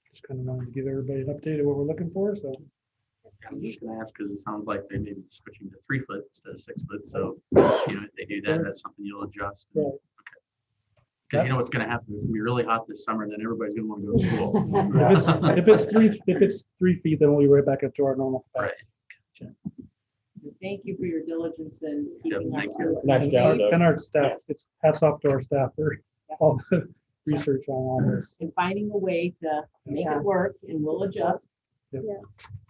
just kind of wanted to give everybody an update of what we're looking for. So I'm just gonna ask, because it sounds like they may be switching to 3 foot instead of 6 foot, so, if they do that, that's something you'll adjust. Right. Because you know what's gonna happen, it's gonna be really hot this summer, and then everybody's gonna want to go to the pool. if it's 3 feet, then we'll be right back up to our normal capacity. Thank you for your diligence in keeping our thank you. citizens Nice job, safe And our staff, it's hats off to our staff for all the research on all this. and finding a way to make Yeah. it work, and we'll adjust. Yes.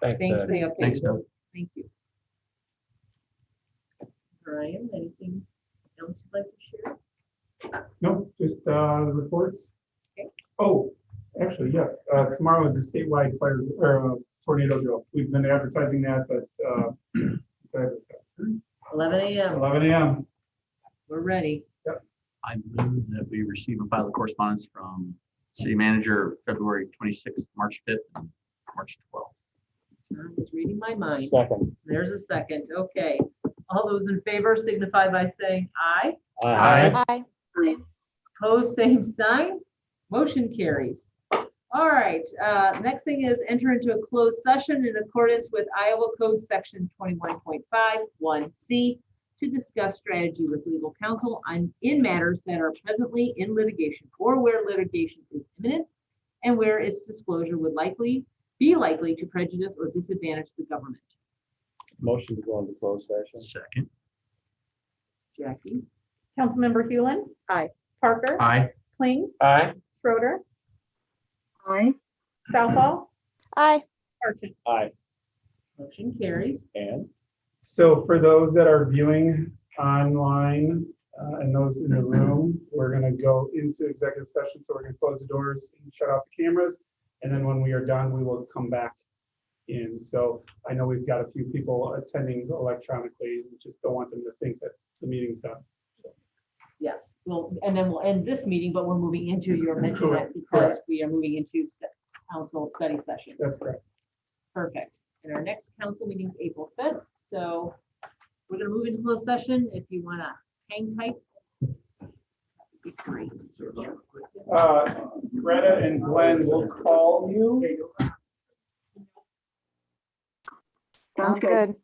Thanks for the update. Thanks, Doug. Thank you. Brian, anything else you'd like to share? No, just reports. Okay. Oh, actually, yes. Tomorrow is a statewide fire or tornado drill. We've been advertising that, but 11 a.m. 11 a.m. We're ready. I move that we receive and file the correspondence from city manager February 26th, March 5th, and March 12th. I was reading my mind. Second. There's a second. Okay. All those in favor signify by saying aye. Aye. Opposed, same sign. Motion carries. All right, next thing is enter into a closed session in accordance with Iowa Code Section 21.51C to discuss strategy with legal counsel in matters that are presently in litigation or where litigation is imminent and where its disclosure would be likely to prejudice or disadvantage the government. Motion to go into closed session. Second. Jackie? Councilmember Hewlin. Aye. Parker. Aye. Kling. Aye. Schroeder. Aye. Southall. Aye. Archon. Aye. Motion carries. And? So for those that are viewing online and those in the room, we're going to go into executive session. So we're going to close the doors and shut off the cameras. And then when we are done, we will come back in. So I know we've got a few people attending electronically. We just don't want them to think that the meeting's done. Yes, well, and then we'll end this meeting, but we're moving into your mention that because we are moving into council study session. That's correct. Perfect. And our next council meeting is April 5th. So we're going to move into closed session. If you want to hang tight. That'd be great. Greta and Glenn will call you. Sounds good.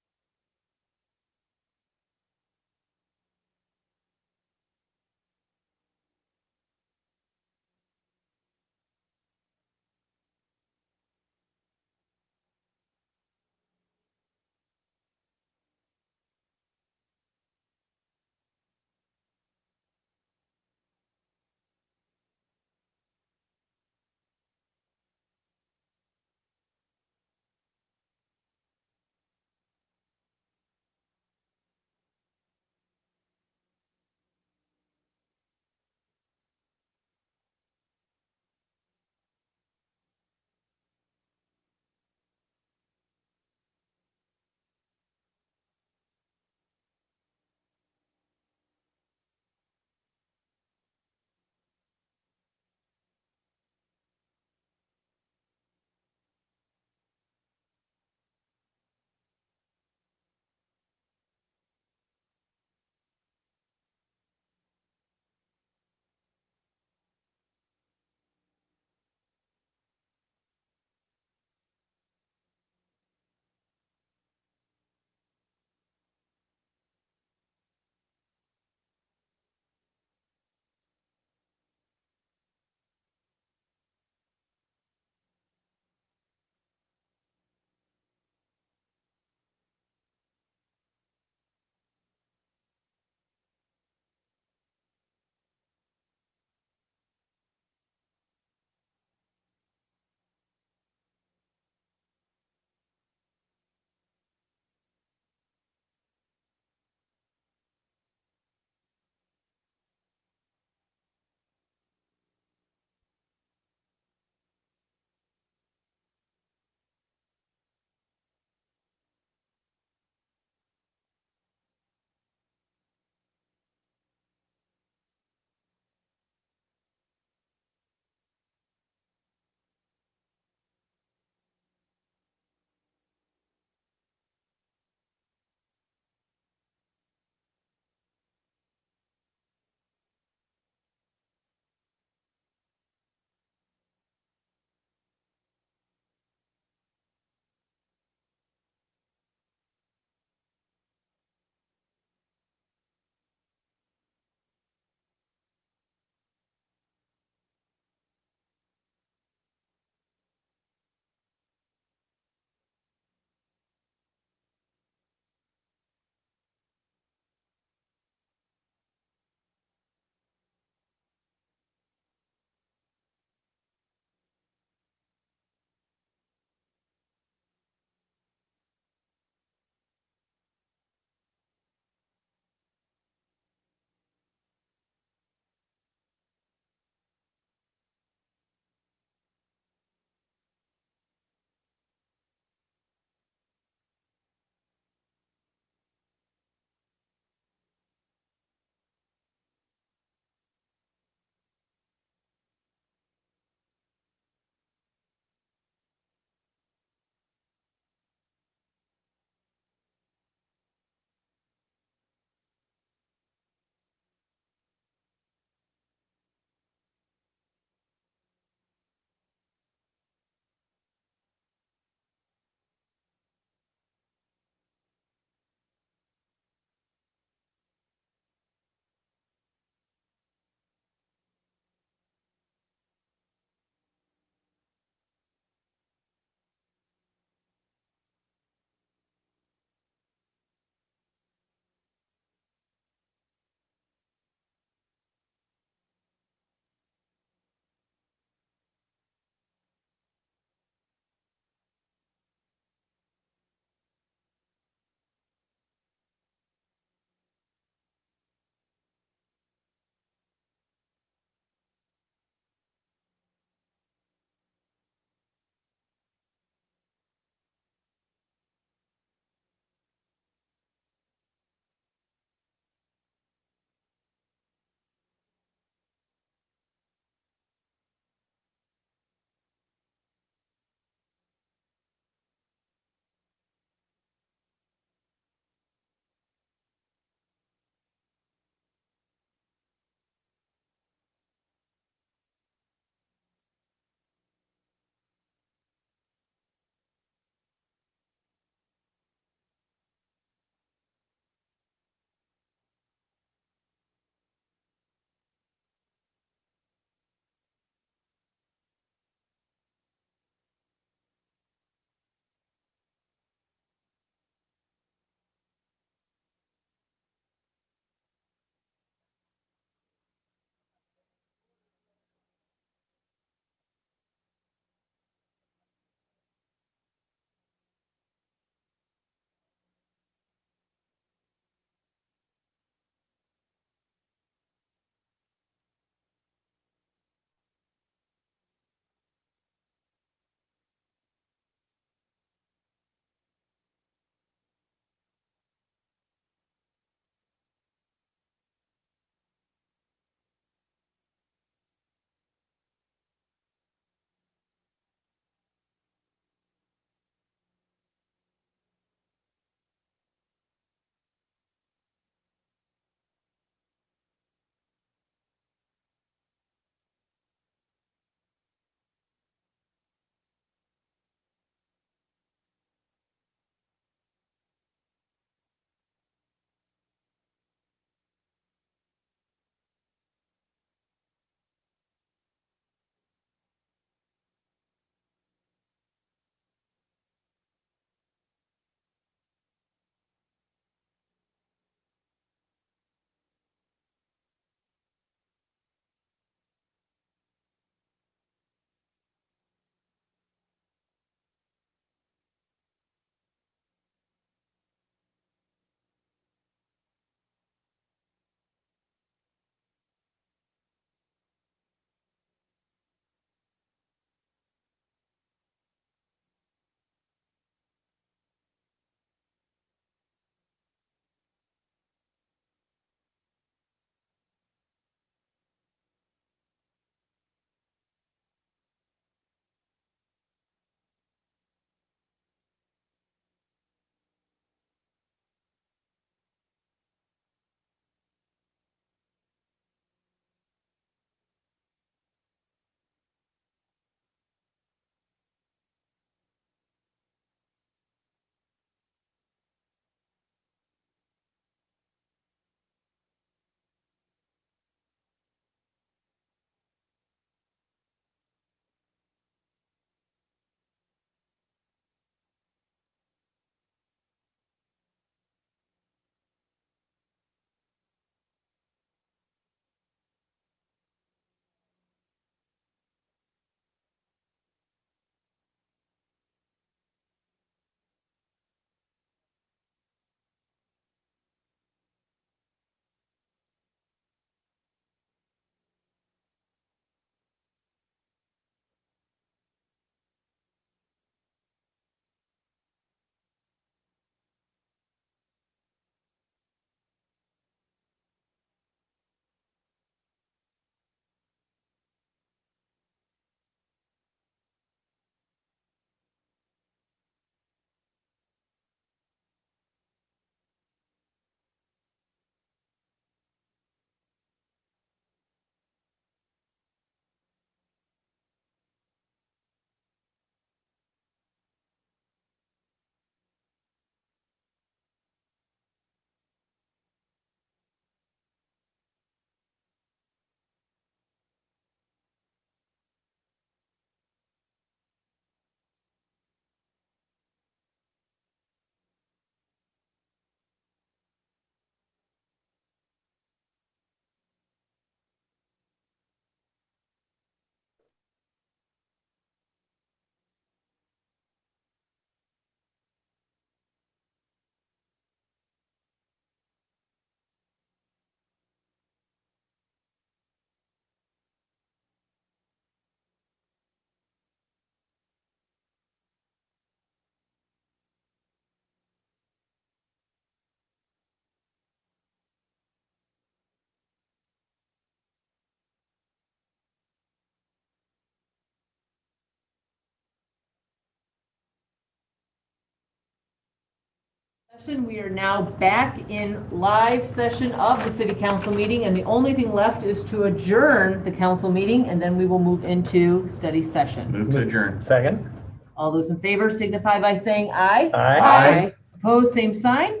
We are now back in live session of the city council meeting, and the only thing left is to adjourn the council meeting, and then we will move into study session. Move to adjourn. Second. All those in favor signify by saying aye. Aye. Opposed, same sign.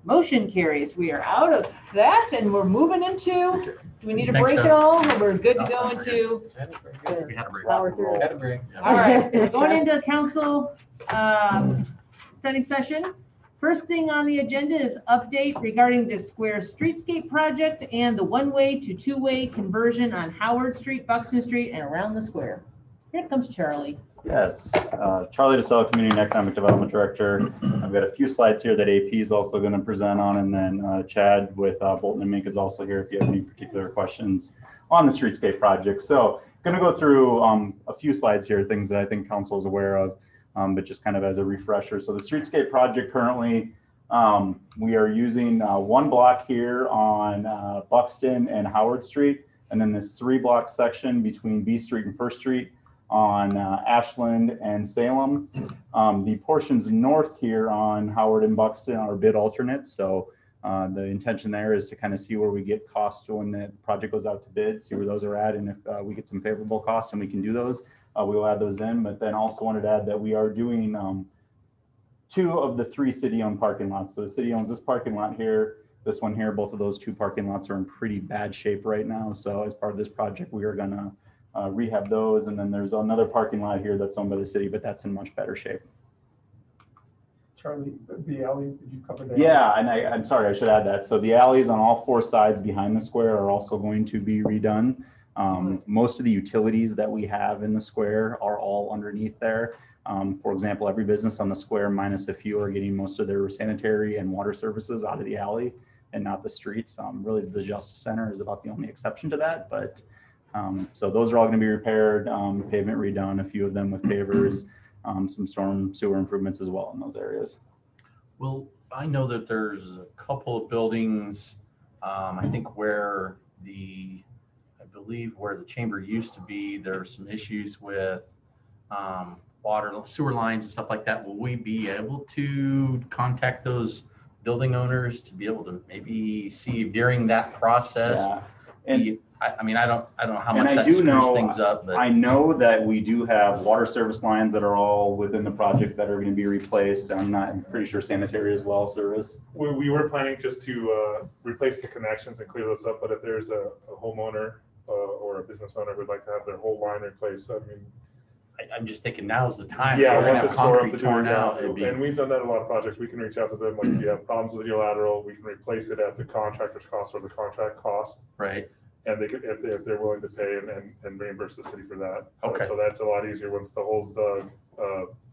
Motion carries. We are out of that, and we're moving into, do we need to Thanks, break Doug. it all? Or we're good to go into, We had a break. Power through. Had a break. all right, we're going into council study session. First thing on the agenda is update regarding the Square Streetscape project and the one-way to two-way conversion on Howard Street, Buxton Street, and around the square. Here comes Charlie. Yes, Charlie DeSella, Community and Economic Development Director. I've got a few slides here that AP is also going to present on, and then Chad with Bolton and Mink is also here if you have any particular questions on the Streetscape project. So going to go through a few slides here, things that I think council is aware of, but just kind of as a refresher. So the Streetscape project currently, we are using one block here on Buxton and Howard Street, and then this 3-block section between B Street and First Street on Ashland and Salem. The portions north here on Howard and Buxton are bid alternates. So the intention there is to kind of see where we get costs when the project goes out to bid, see where those are at. And if we get some favorable costs and we can do those, we will add those in. But then also wanted to add that we are doing 2 of the 3 city-owned parking lots. So the city owns this parking lot here, this one here. Both of those 2 parking lots are in pretty bad shape right now. So as part of this project, we are gonna rehab those. And then there's another parking lot here that's owned by the city, but that's in much better shape. Charlie, the alleys, did you cover that? Yeah, and I'm sorry, I should add that. So the alleys on all 4 sides behind the square are also going to be redone. Most of the utilities that we have in the square are all underneath there. For example, every business on the square, minus a few, are getting most of their sanitary and water services out of the alley and not the streets. Really, the Justice Center is about the only exception to that. But so those are all going to be repaired, pavement redone, a few of them with pavers, some storm sewer improvements as well in those areas. Well, I know that there's a couple of buildings, I think where I believe where the chamber used to be, there are some issues with water, sewer lines and stuff like that. Will we be able to contact those building owners to be able to maybe see during that process? Yeah. And I mean, I don't know how much that screws things up, but I know that we do have water service lines that are all within the project that are going to be replaced. I'm pretty sure sanitary as well service. We were planning just to replace the connections and clear those up, but if there's a homeowner or a business owner who'd like to have their whole line replaced, I mean, I'm just thinking now's the time. yeah, We're gonna once have it's tore up, concrete to do it torn now. out. It'd be- And we've done that in a lot of projects. We can reach out to them, like if you have problems with your lateral, we can replace it at the contractor's cost or the contract cost. Right. And they could, if they're willing to pay and reimburse the city for that. Okay. So that's a lot easier once the hole's dug,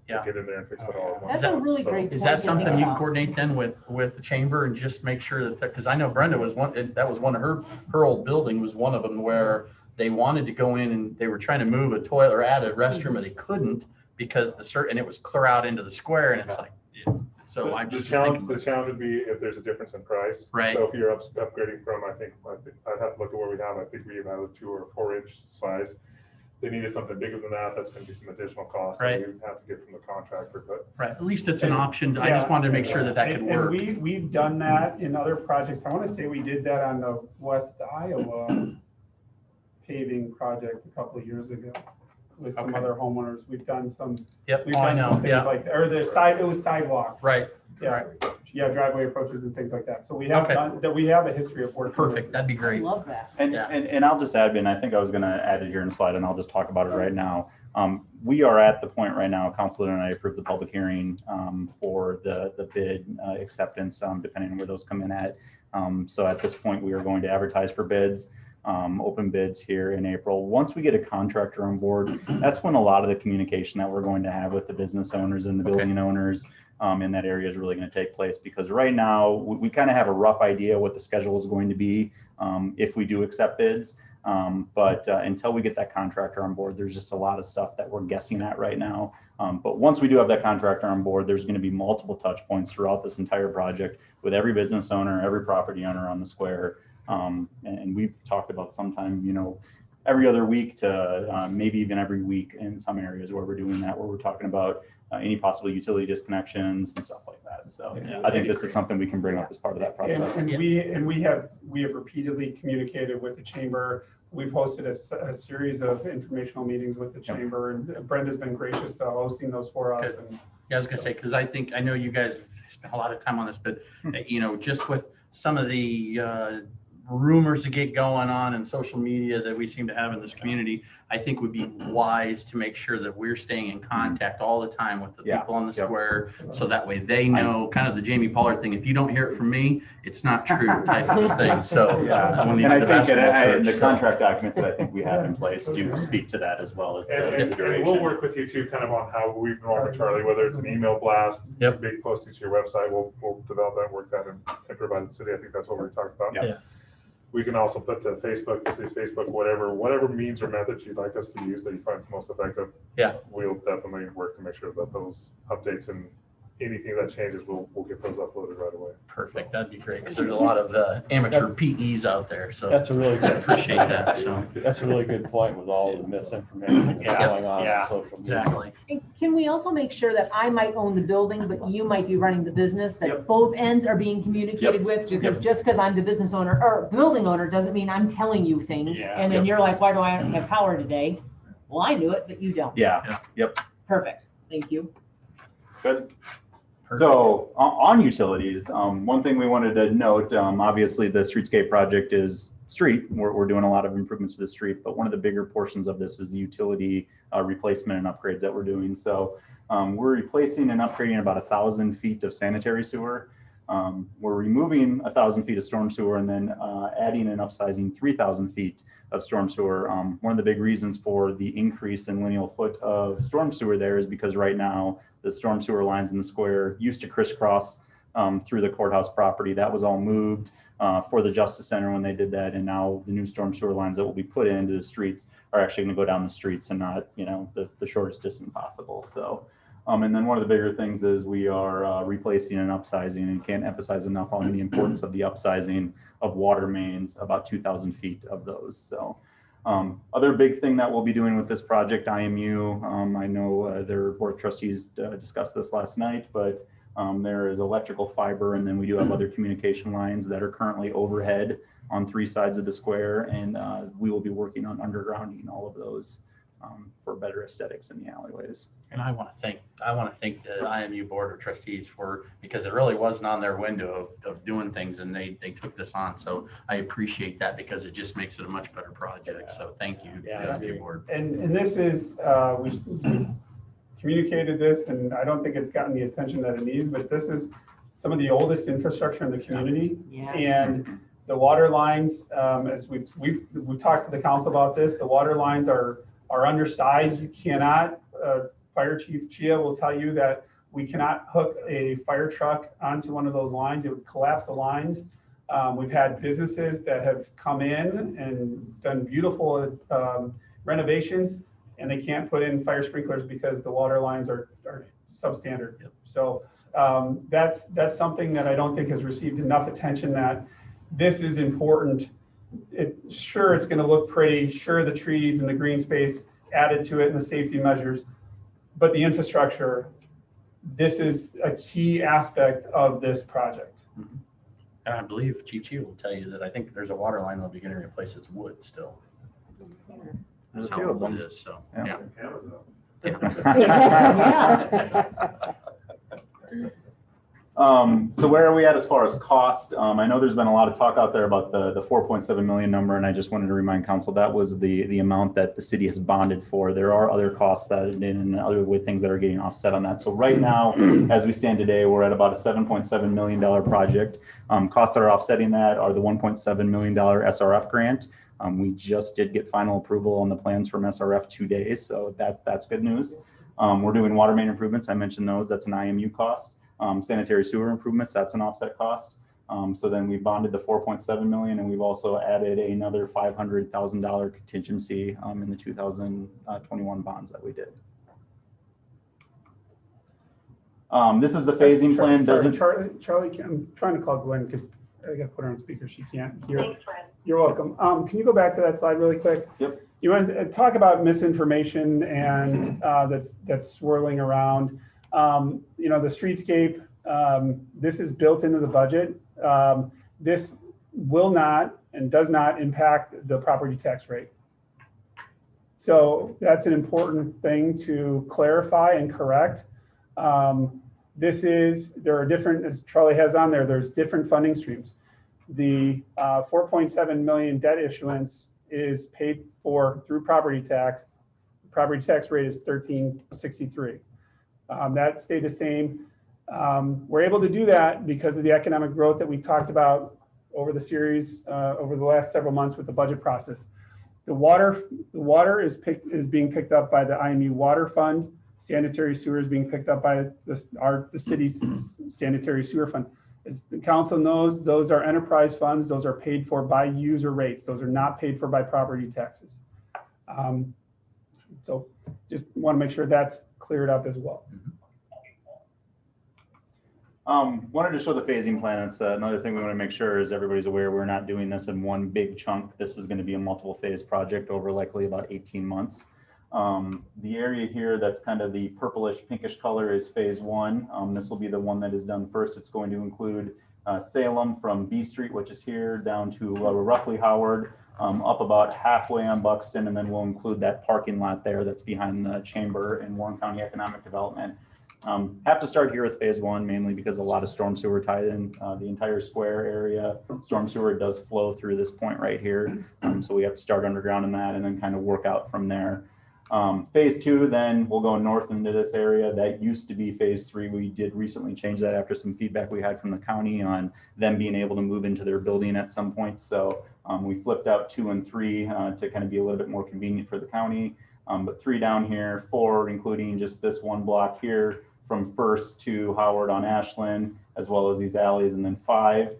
Yeah. get in there and fix it all at once. That's a really great Is point that to something think you about. coordinate then with the chamber and just make sure that, because I know Brenda was that was one of her old building was one of them where they wanted to go in and they were trying to move a toilet or add a restroom and they couldn't because and it was clear out into the square and it's like, so I'm just thinking. The challenge would be if there's a difference in price. Right. So if you're upgrading from, I think I'd have to look at what we have. I think we have a 2 or 4 inch size. They needed something bigger than that. That's going to be some additional cost Right. that we would have to get from the contractor, but. Right, at least it's an option. I just wanted to make sure that could And work. we've done that in other projects. I want to say we did that on the West Iowa paving project a couple of years ago with some Okay. other homeowners. We've done some. Yep, We've oh, I done know, some things yeah. like that, or it was sidewalks. Right, Yeah, yeah, driveway approaches and things like that. So we have Okay. done, that we have a history of working. with. Perfect, that'd be I great. love that. And I'll just add, Ben, I think I was going to add it here in a slide and I'll just talk about it right now. We are at the point right now, Councilor and I approved the public hearing for the bid acceptance, depending on where those come in at. So at this point, we are going to advertise for bids, open bids here in April. Once we get a contractor on board, that's when a lot of the communication that we're going to have with the business owners and the building owners in that area is really going to take place, because right now we kind of have a rough idea what the schedule is going to be if we do accept bids. But until we get that contractor on board, there's just a lot of stuff that we're guessing at right now. But once we do have that contractor on board, there's going to be multiple touch points throughout this entire project with every business owner, every property owner on the square. And we've talked about sometime, every other week to maybe even every week in some areas where we're doing that, where we're talking about any possible utility disconnections and stuff like that. So I think this is something we can bring up as part of that process. And we have repeatedly communicated with the chamber. We've hosted a series of informational meetings with the chamber, and Brenda's been gracious to hosting those for us. And Yeah, I was gonna say, because I know you guys spent a lot of time on this, but you know, just with some of the rumors that get going on in social media that we seem to have in this community, I think would be wise to make sure that we're staying in contact all the time with the people on the square, so that way they know, kind of the Jamie Pollard thing. If you don't hear it from me, it's not true type of thing. So and I think the contract documents that I think we have in place do speak to that as well as the And duration. we'll work with you too, kind of on how we've been with Charlie, whether it's an email blast, big posting to your website, we'll develop that, work that, and provide it to the city. I think that's what we're talking about. Yeah. We can also put to Facebook, the city's Facebook, whatever means or methods you'd like us to use that you find most effective. Yeah. We'll definitely work to make sure that those updates and anything that changes, we'll get those uploaded right away. Perfect, that'd be great, because there's a lot of amateur PEs out there, so. That's a really I good. appreciate that, so. That's a really good point with all the misinformation that's going on social media. Exactly. And can we also make sure that I might own the building, but you might be running the business, that both ends are being communicated with? Because just because I'm the business owner or building owner doesn't mean I'm telling you things. And then you're like, why do I have power today? Well, I knew it, but you don't. Yep. Perfect. Thank you. Good. So on utilities, one thing we wanted to note, obviously the streetscape project is street. We're doing a lot of improvements to the street, but one of the bigger portions of this is the utility replacement and upgrades that we're doing. So we're replacing and upgrading about 1,000 feet of sanitary sewer. We're removing 1,000 feet of storm sewer and then adding and upsizing 3,000 feet of storm sewer. One of the big reasons for the increase in lineal foot of storm sewer there is because right now the storm sewer lines in the square used to crisscross through the courthouse property. That was all moved for the Justice Center when they did that, and now the new storm sewer lines that will be put into the streets are actually going to go down the streets and not, you know, the shortest distance possible. So. And then one of the bigger things is we are replacing and upsizing, and can't emphasize enough on the importance of the upsizing of water mains, about 2,000 feet of those. So other big thing that we'll be doing with this project, IMU, I know their board of trustees discussed this last night, but there is electrical fiber, and then we do have other communication lines that are currently overhead on 3 sides of the square, and we will be working on undergrounding all of those for better aesthetics in the alleyways. And I want to thank the IMU Board of Trustees for, because it really wasn't on their window of doing things, and they took this on. So I appreciate that, because it just makes it a much better project. So thank you to the IMU Board. And this is, we communicated this, and I don't think it's gotten the attention that it needs, but this is some of the oldest infrastructure in the community. And the water lines, as we've talked to the council about this, the water lines are undersized. You cannot, Fire Chief Chia will tell you that we cannot hook a fire truck onto one of those lines. It would collapse the lines. We've had businesses that have come in and done beautiful renovations, and they can't put in fire sprinklers because the water lines are substandard. So that's something that I don't think has received enough attention, that this is important. Sure, it's going to look pretty. Sure, the trees and the green space added to it and the safety measures, but the infrastructure, this is a key aspect of this project. And I believe Chief Chi will tell you that I think there's a water line that'll be getting replaced. It's wood still. That's how old it is. So So where are we at as far as cost? I know there's been a lot of talk out there about the 4.7 million number, and I just wanted to remind council that was the amount that the city has bonded for. There are other costs that and other things that are getting offset on that. So right now, as we stand today, we're at about a $7.7 million project. Costs that are offsetting that are the $1.7 million SRF grant. We just did get final approval on the plans from SRF 2 days, so that's good news. We're doing water main improvements. I mentioned those. That's an IMU cost. Sanitary sewer improvements, that's an offset cost. So then we bonded the 4.7 million, and we've also added another $500,000 contingency in the 2021 bonds that we did. This is the phasing plan. Sorry, Charlie, I'm trying to call Gwen because I got to put her on speaker. She can't hear. You're welcome. Can you go back to that slide really quick? Yep. You want to talk about misinformation and that's swirling around. You know, the streetscape, this is built into the budget. This will not and does not impact the property tax rate. So that's an important thing to clarify and correct. There are different, as Charlie has on there, there's different funding streams. The 4.7 million debt issuance is paid for through property tax. Property tax rate is 1363. That stayed the same. We're able to do that because of the economic growth that we talked about over the series, over the last several months with the budget process. The water is being picked up by the IMU Water Fund. Sanitary sewer is being picked up by the city's sanitary sewer fund. As the council knows, those are enterprise funds. Those are paid for by user rates. Those are not paid for by property taxes. So just want to make sure that's cleared up as well. Wanted to show the phasing plan. That's another thing we want to make sure is everybody's aware we're not doing this in one big chunk. This is going to be a multiple phase project over likely about 18 months. The area here that's kind of the purplish pinkish color is phase one. This will be the one that is done first. It's going to include Salem from B Street, which is here, down to roughly Howard, up about halfway on Buxton, and then we'll include that parking lot there that's behind the chamber in Warren County Economic Development. Have to start here with phase one, mainly because a lot of storm sewer tied in the entire square area. Storm sewer does flow through this point right here. So we have to start underground in that and then kind of work out from there. Phase two, then we'll go north into this area. That used to be phase three. We did recently change that after some feedback we had from the county on them being able to move into their building at some point. So we flipped out 2 and 3 to kind of be a little bit more convenient for the county. But 3 down here, 4, including just this one block here from First to Howard on Ashland, as well as these alleys. And then 5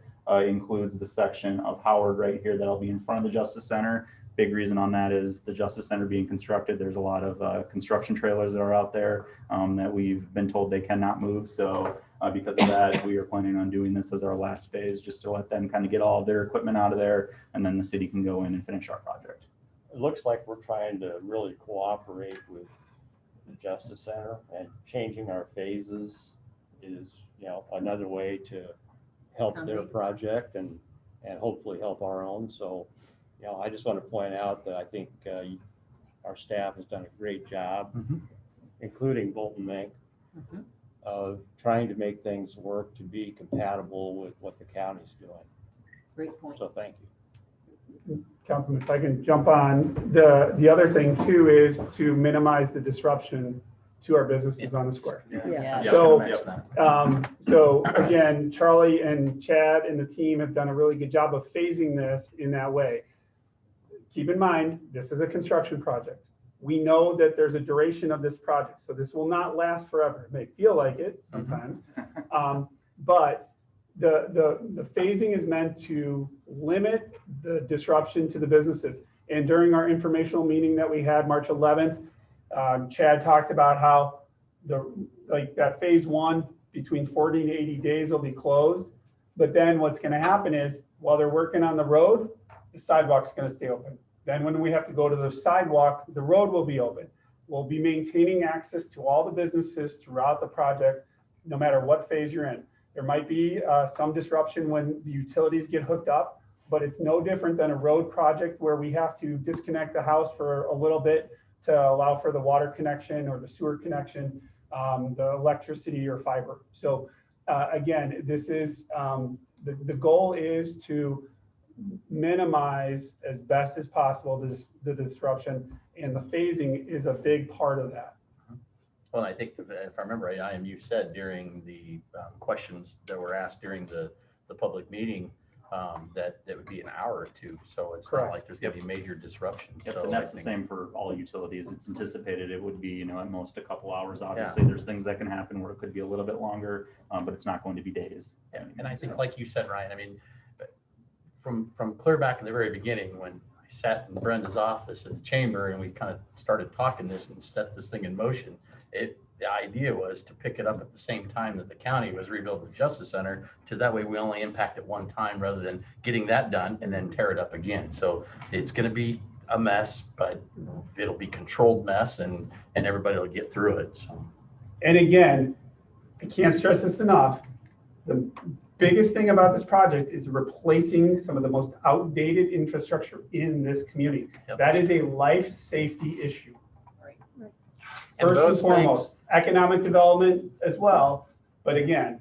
includes the section of Howard right here that'll be in front of the Justice Center. Big reason on that is the Justice Center being constructed. There's a lot of construction trailers that are out there that we've been told they cannot move. So because of that, we are planning on doing this as our last phase, just to let them kind of get all of their equipment out of there, and then the city can go in and finish our project. It looks like we're trying to really cooperate with the Justice Center, and changing our phases is, another way to help their project and hopefully help our own. So, I just want to point out that I think our staff has done a great job, including Bolton Mink, of trying to make things work to be compatible with what the county's doing. Great point. So thank you. Councilman, if I can jump on, the other thing too is to minimize the disruption to our businesses on the square. Yeah. So again, Charlie and Chad and the team have done a really good job of phasing this in that way. Keep in mind, this is a construction project. We know that there's a duration of this project, so this will not last forever. It may feel like it sometimes, but the phasing is meant to limit the disruption to the businesses. And during our informational meeting that we had March 11th, Chad talked about how that phase one between 40 to 80 days will be closed. But then what's going to happen is while they're working on the road, the sidewalk's going to stay open. Then when we have to go to the sidewalk, the road will be open. We'll be maintaining access to all the businesses throughout the project, no matter what phase you're in. There might be some disruption when the utilities get hooked up, but it's no different than a road project where we have to disconnect the house for a little bit to allow for the water connection or the sewer connection, the electricity or fiber. So again, this is the goal is to minimize as best as possible the disruption, and the phasing is a big part of that. Well, I think if I remember right, IMU said during the questions that were asked during the public meeting that it would be an hour or 2. So it's not like there's going to be major disruptions. Yep, So and that's the same for all utilities. It's anticipated it would be, at most a couple hours. Obviously, there's things that can happen where it could be a little bit longer, but it's not going to be days. And I think, like you said, Ryan, I mean, from clear back in the very beginning, when I sat in Brenda's office at the chamber and we kind of started talking this and set this thing in motion, the idea was to pick it up at the same time that the county was rebuilding the Justice Center, to that way we only impact it one time rather than getting that done and then tear it up again. So it's going to be a mess, but it'll be controlled mess, and everybody will get through it. So. And again, I can't stress this enough. The biggest thing about this project is replacing some of the most outdated infrastructure in this community. Yep. That is a life safety issue. And First and those foremost, economic development as well. But again,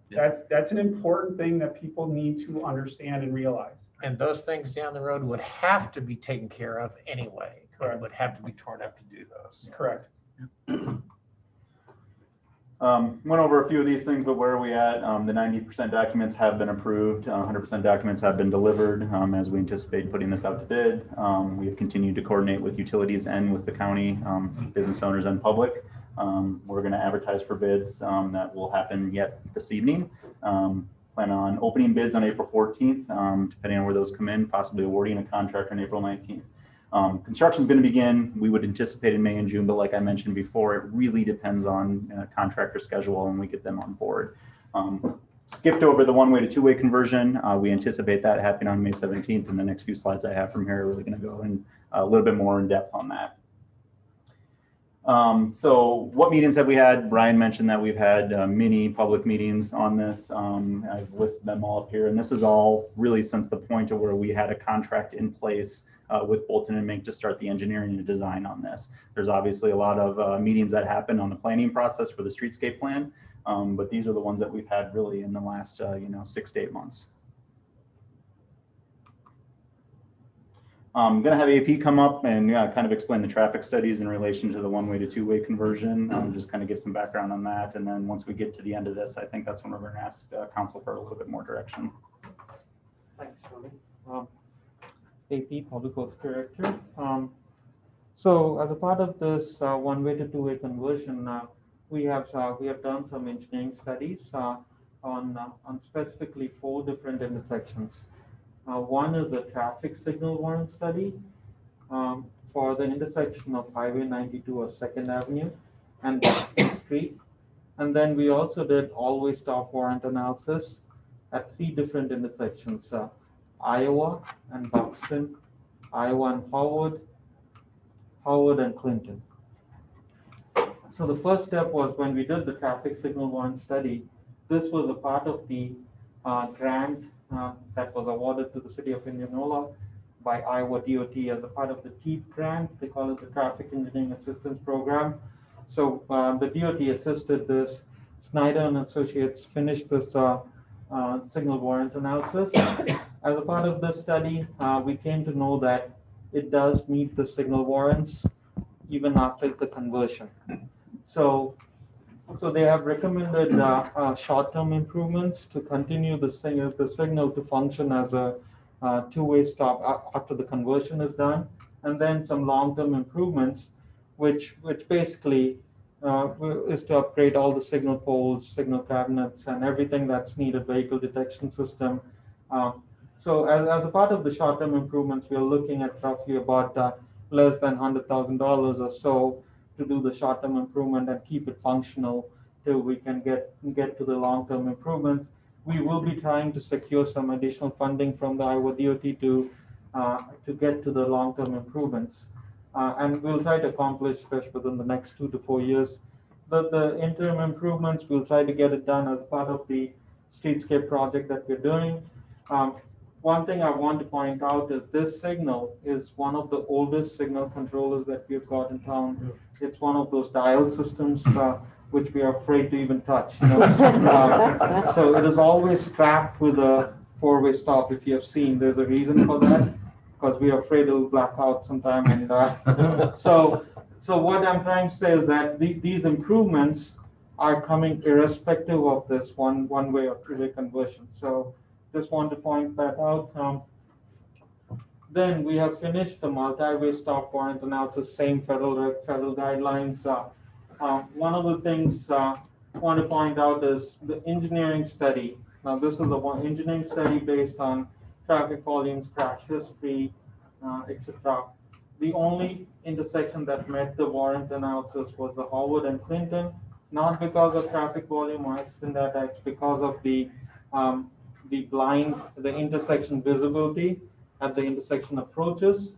that's an important thing that people need to understand and realize. And those things down the road would have to be taken care of anyway. It would have to be torn up to do those. Correct. Went over a few of these things, but where are we at? The 90% documents have been approved. 100% documents have been delivered as we anticipate putting this out to bid. We have continued to coordinate with utilities and with the county, business owners and public. We're going to advertise for bids that will happen yet this evening. Plan on opening bids on April 14th, depending on where those come in, possibly awarding a contract on April 19th. Construction is going to begin, we would anticipate in May and June, but like I mentioned before, it really depends on contractor schedule and we get them on board. Skipped over the one-way to two-way conversion. We anticipate that happening on May 17th, and the next few slides I have from here are really going to go in a little bit more in depth on that. So what meetings have we had? Brian mentioned that we've had many public meetings on this. I've listed them all up here, and this is all really since the point of where we had a contract in place with Bolton and Mink to start the engineering and design on this. There's obviously a lot of meetings that happen on the planning process for the streetscape plan, but these are the ones that we've had really in the last 6 to 8 months. I'm going to have AP come up and kind of explain the traffic studies in relation to the one-way to two-way conversion, just kind of give some background on that. And then once we get to the end of this, I think that's when we're going to ask council for a little bit more direction. Thanks, Tony. AP Public Works Director. So as a part of this one-way to two-way conversion, we have done some engineering studies on specifically 4 different intersections. One is a traffic signal warrant study for the intersection of Highway 92 or 2nd Avenue and Buxton Street. And then we also did always stop warrant analysis at 3 different intersections, Iowa and Buxton, Iowa and Howard and Clinton. So the first step was when we did the traffic signal warrant study, this was a part of the grant that was awarded to the city of Indianola by Iowa DOT as a part of the TEAP grant. They call it the Traffic Engineering Assistance Program. So the DOT assisted this. Snyder and Associates finished this signal warrant analysis. As a part of this study, we came to know that it does meet the signal warrants even after the conversion. So they have recommended short-term improvements to continue the signal to function as a two-way stop after the conversion is done, and then some long-term improvements, which basically is to upgrade all the signal poles, signal cabinets, and everything that's needed, vehicle detection system. So as a part of the short-term improvements, we are looking at roughly about less than $100,000 or so to do the short-term improvement and keep it functional till we can get to the long-term improvements. We will be trying to secure some additional funding from the Iowa DOT to get to the long-term improvements. And we'll try to accomplish this within the next 2 to 4 years. The interim improvements, we'll try to get it done as part of the streetscape project that we're doing. One thing I want to point out is this signal is one of the oldest signal controllers that we've got in town. It's one of those dial systems which we are afraid to even touch. So it is always strapped with a 4-way stop. If you have seen, there's a reason for that, because we are afraid it will black out sometime. And so what I'm trying to say is that these improvements are coming irrespective of this one-way or two-way conversion. So just want to point that out. Then we have finished the multi-way stop warrant analysis, same federal guidelines. One of the things I want to point out is the engineering study. Now this is one engineering study based on traffic volumes, crash history, etc. The only intersection that met the warrant analysis was the Howard and Clinton, not because of traffic volume or accident attacks, because of the intersection visibility at the intersection approaches.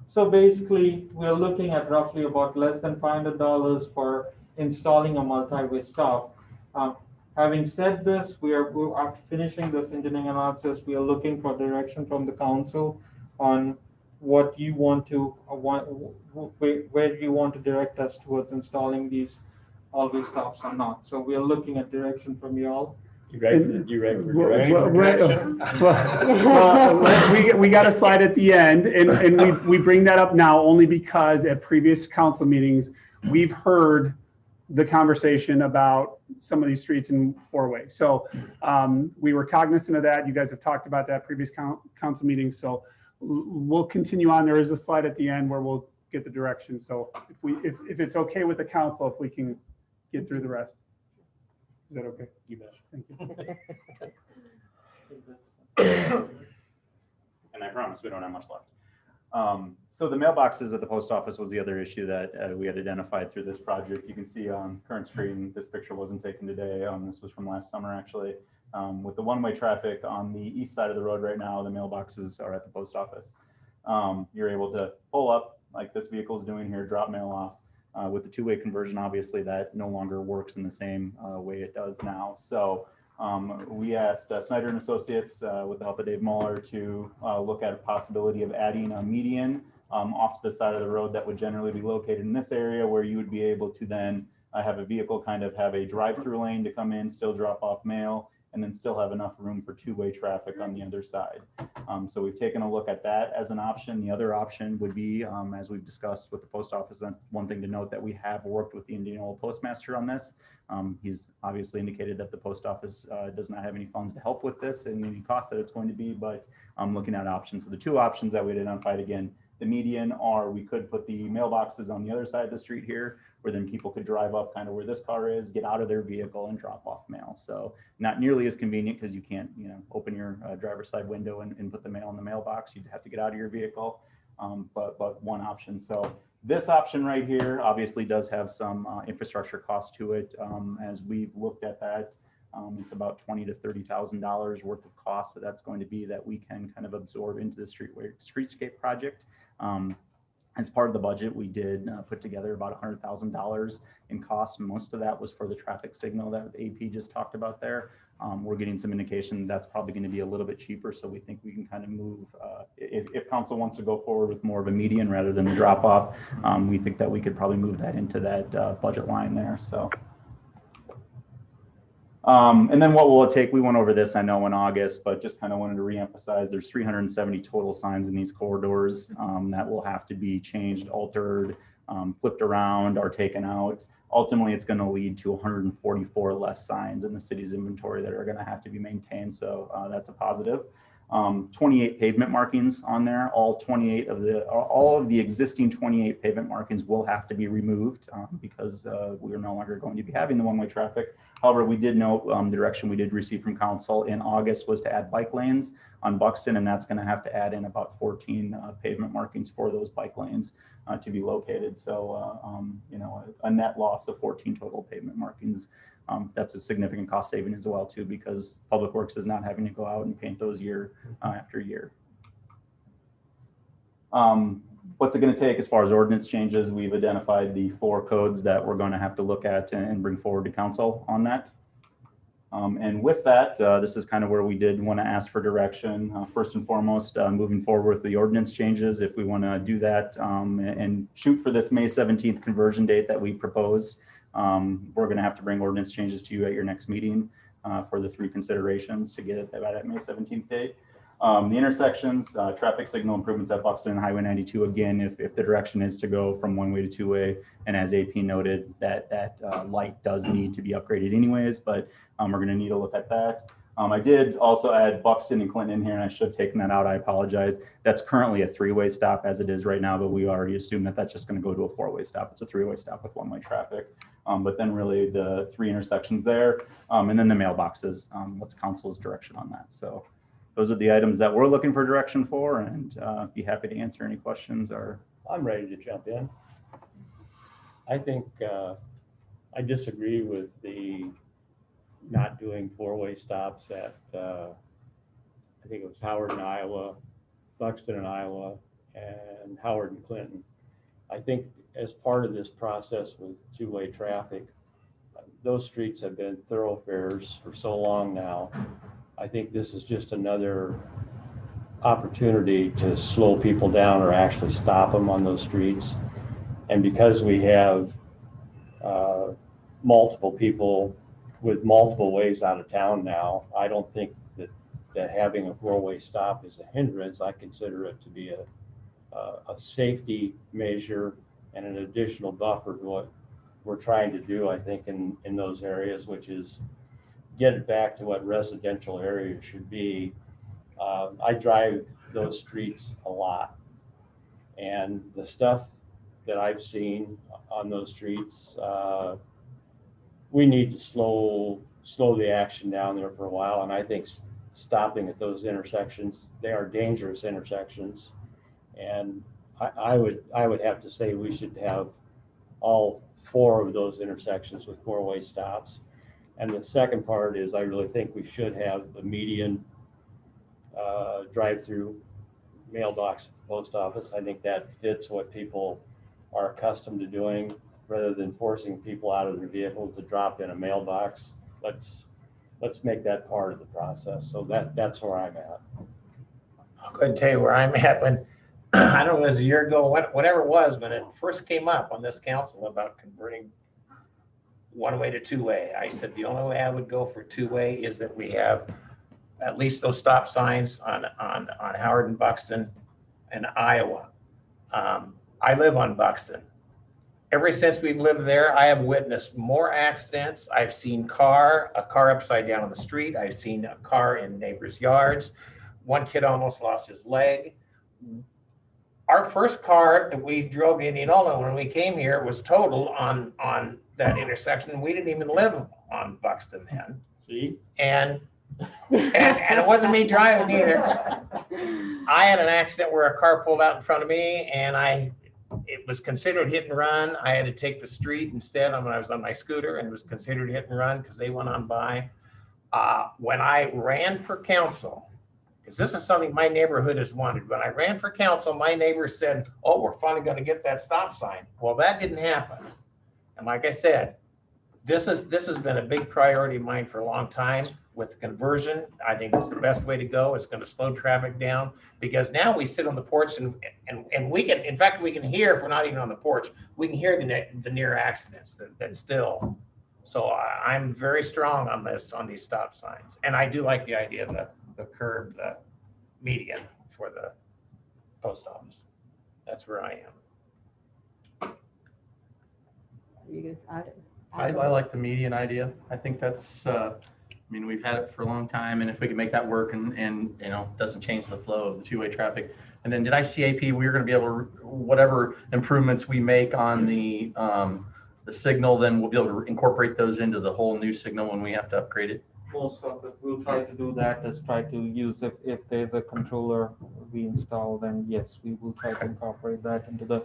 So basically, we're looking at roughly about less than $500 for installing a multi-way stop. Having said this, after finishing this engineering analysis, we are looking for direction from the council on what you want to, where you want to direct us towards installing these all-way stops or not. So we are looking at direction from you all. You ready for direction? Well, we got a slide at the end, and we bring that up now only because at previous council meetings, we've heard the conversation about some of these streets in four-way. So we were cognizant of that. You guys have talked about that previous council meetings. So we'll continue on. There is a slide at the end where we'll get the direction. So if it's okay with the council, if we can get through the rest. Is that okay? You bet. Thank you. And I promise we don't have much left. So the mailboxes at the post office was the other issue that we had identified through this project. You can see on current screen, this picture wasn't taken today. This was from last summer, actually. With the one-way traffic on the east side of the road right now, the mailboxes are at the post office. You're able to pull up like this vehicle is doing here, drop mail off. With the two-way conversion, obviously that no longer works in the same way it does now. So we asked Snyder and Associates with the help of Dave Muller to look at a possibility of adding a median off to the side of the road that would generally be located in this area, where you would be able to then have a vehicle kind of have a drive-through lane to come in, still drop off mail, and then still have enough room for two-way traffic on the other side. So we've taken a look at that as an option. The other option would be, as we've discussed with the post office, one thing to note that we have worked with the Indianola postmaster on this. He's obviously indicated that the post office does not have any funds to help with this and any cost that it's going to be, but I'm looking at options. So the two options that we identified, again, the median are we could put the mailboxes on the other side of the street here, where then people could drive up kind of where this car is, get out of their vehicle and drop off mail. So not nearly as convenient because you can't, open your driver's side window and put the mail in the mailbox. You'd have to get out of your vehicle, but one option. So this option right here obviously does have some infrastructure cost to it. As we've looked at that, it's about $20,000 to $30,000 worth of cost. So that's going to be that we can kind of absorb into the streetscape project. As part of the budget, we did put together about $100,000 in costs. Most of that was for the traffic signal that AP just talked about there. We're getting some indication that's probably going to be a little bit cheaper. So we think we can kind of move, if council wants to go forward with more of a median rather than the drop off, we think that we could probably move that into that budget line there. So. And then what will it take? We went over this, I know, in August, but just kind of wanted to reemphasize there's 370 total signs in these corridors that will have to be changed, altered, flipped around, or taken out. Ultimately, it's going to lead to 144 less signs in the city's inventory that are going to have to be maintained. So that's a positive. 28 pavement markings on there. All of the existing 28 pavement markings will have to be removed because we are no longer going to be having the one-way traffic. However, we did note the direction we did receive from council in August was to add bike lanes on Buxton, and that's going to have to add in about 14 pavement markings for those bike lanes to be located. So, a net loss of 14 total pavement markings. That's a significant cost saving as well too, because Public Works is not having to go out and paint those year after year. What's it going to take as far as ordinance changes? We've identified the 4 codes that we're going to have to look at and bring forward to council on that. And with that, this is kind of where we did want to ask for direction. First and foremost, moving forward with the ordinance changes, if we want to do that and shoot for this May 17th conversion date that we proposed, we're going to have to bring ordinance changes to you at your next meeting for the 3 considerations to get it by that May 17th date. The intersections, traffic signal improvements at Buxton and Highway 92. Again, if the direction is to go from one-way to two-way, and as AP noted, that light does need to be upgraded anyways, but we're going to need to look at that. I did also add Buxton and Clinton in here, and I should have taken that out. I apologize. That's currently a 3-way stop as it is right now, but we already assumed that that's just going to go to a 4-way stop. It's a 3-way stop with one-way traffic. But then really the 3 intersections there, and then the mailboxes. What's council's direction on that? So those are the items that we're looking for direction for, and be happy to answer any questions or. I'm ready to jump in. I think I disagree with the not doing four-way stops at, I think it was Howard in Iowa, Buxton in Iowa, and Howard and Clinton. I think as part of this process with two-way traffic, those streets have been thoroughfares for so long now. I think this is just another opportunity to slow people down or actually stop them on those streets. And because we have multiple people with multiple ways out of town now, I don't think that having a four-way stop is a hindrance. I consider it to be a safety measure and an additional buffer to what we're trying to do, I think, in those areas, which is get it back to what residential areas should be. I drive those streets a lot, and the stuff that I've seen on those streets, we need to slow the action down there for a while. And I think stopping at those intersections, they are dangerous intersections. And I would have to say we should have all 4 of those intersections with four-way stops. And the second part is I really think we should have the median drive-through mailbox at the post office. I think that fits what people are accustomed to doing, rather than forcing people out of their vehicle to drop in a mailbox. Let's make that part of the process. So that's where I'm at. I'll go ahead and tell you where I'm at. When I don't know, it was a year ago, whatever it was, when it first came up on this council about converting one-way to two-way, I said the only way I would go for two-way is that we have at least those stop signs on Howard and Buxton and Iowa. I live on Buxton. Ever since we've lived there, I have witnessed more accidents. I've seen a car upside down on the street. I've seen a car in neighbors' yards. One kid almost lost his leg. Our first car that we drove to Indianola when we came here was totaled on that intersection. We didn't even live on Buxton then. See? And it wasn't me driving either. I had an accident where a car pulled out in front of me, and it was considered hit and run. I had to take the street instead when I was on my scooter, and it was considered hit and run because they went on by. When I ran for council, because this is something my neighborhood has wanted. When I ran for council, my neighbors said, "Oh, we're finally going to get that stop sign." Well, that didn't happen. And like I said, this has been a big priority of mine for a long time. With conversion, I think it's the best way to go. It's going to slow traffic down, because now we sit on the porch and we can, in fact, we can hear, if we're not even on the porch, we can hear the near accidents that still. So I'm very strong on these stop signs. And I do like the idea of the curb, the median for the post office. That's where I am. I like the median idea. I think that's, I mean, we've had it for a long time, and if we can make that work and you know, doesn't change the flow of the two-way traffic. And then did I see AP, we're going to be able to, whatever improvements we make on the signal, then we'll be able to incorporate those into the whole new signal when we have to upgrade it? Most of it, we'll try to do that, is try to use, if there's a controller we install, then yes, we will try to incorporate that into the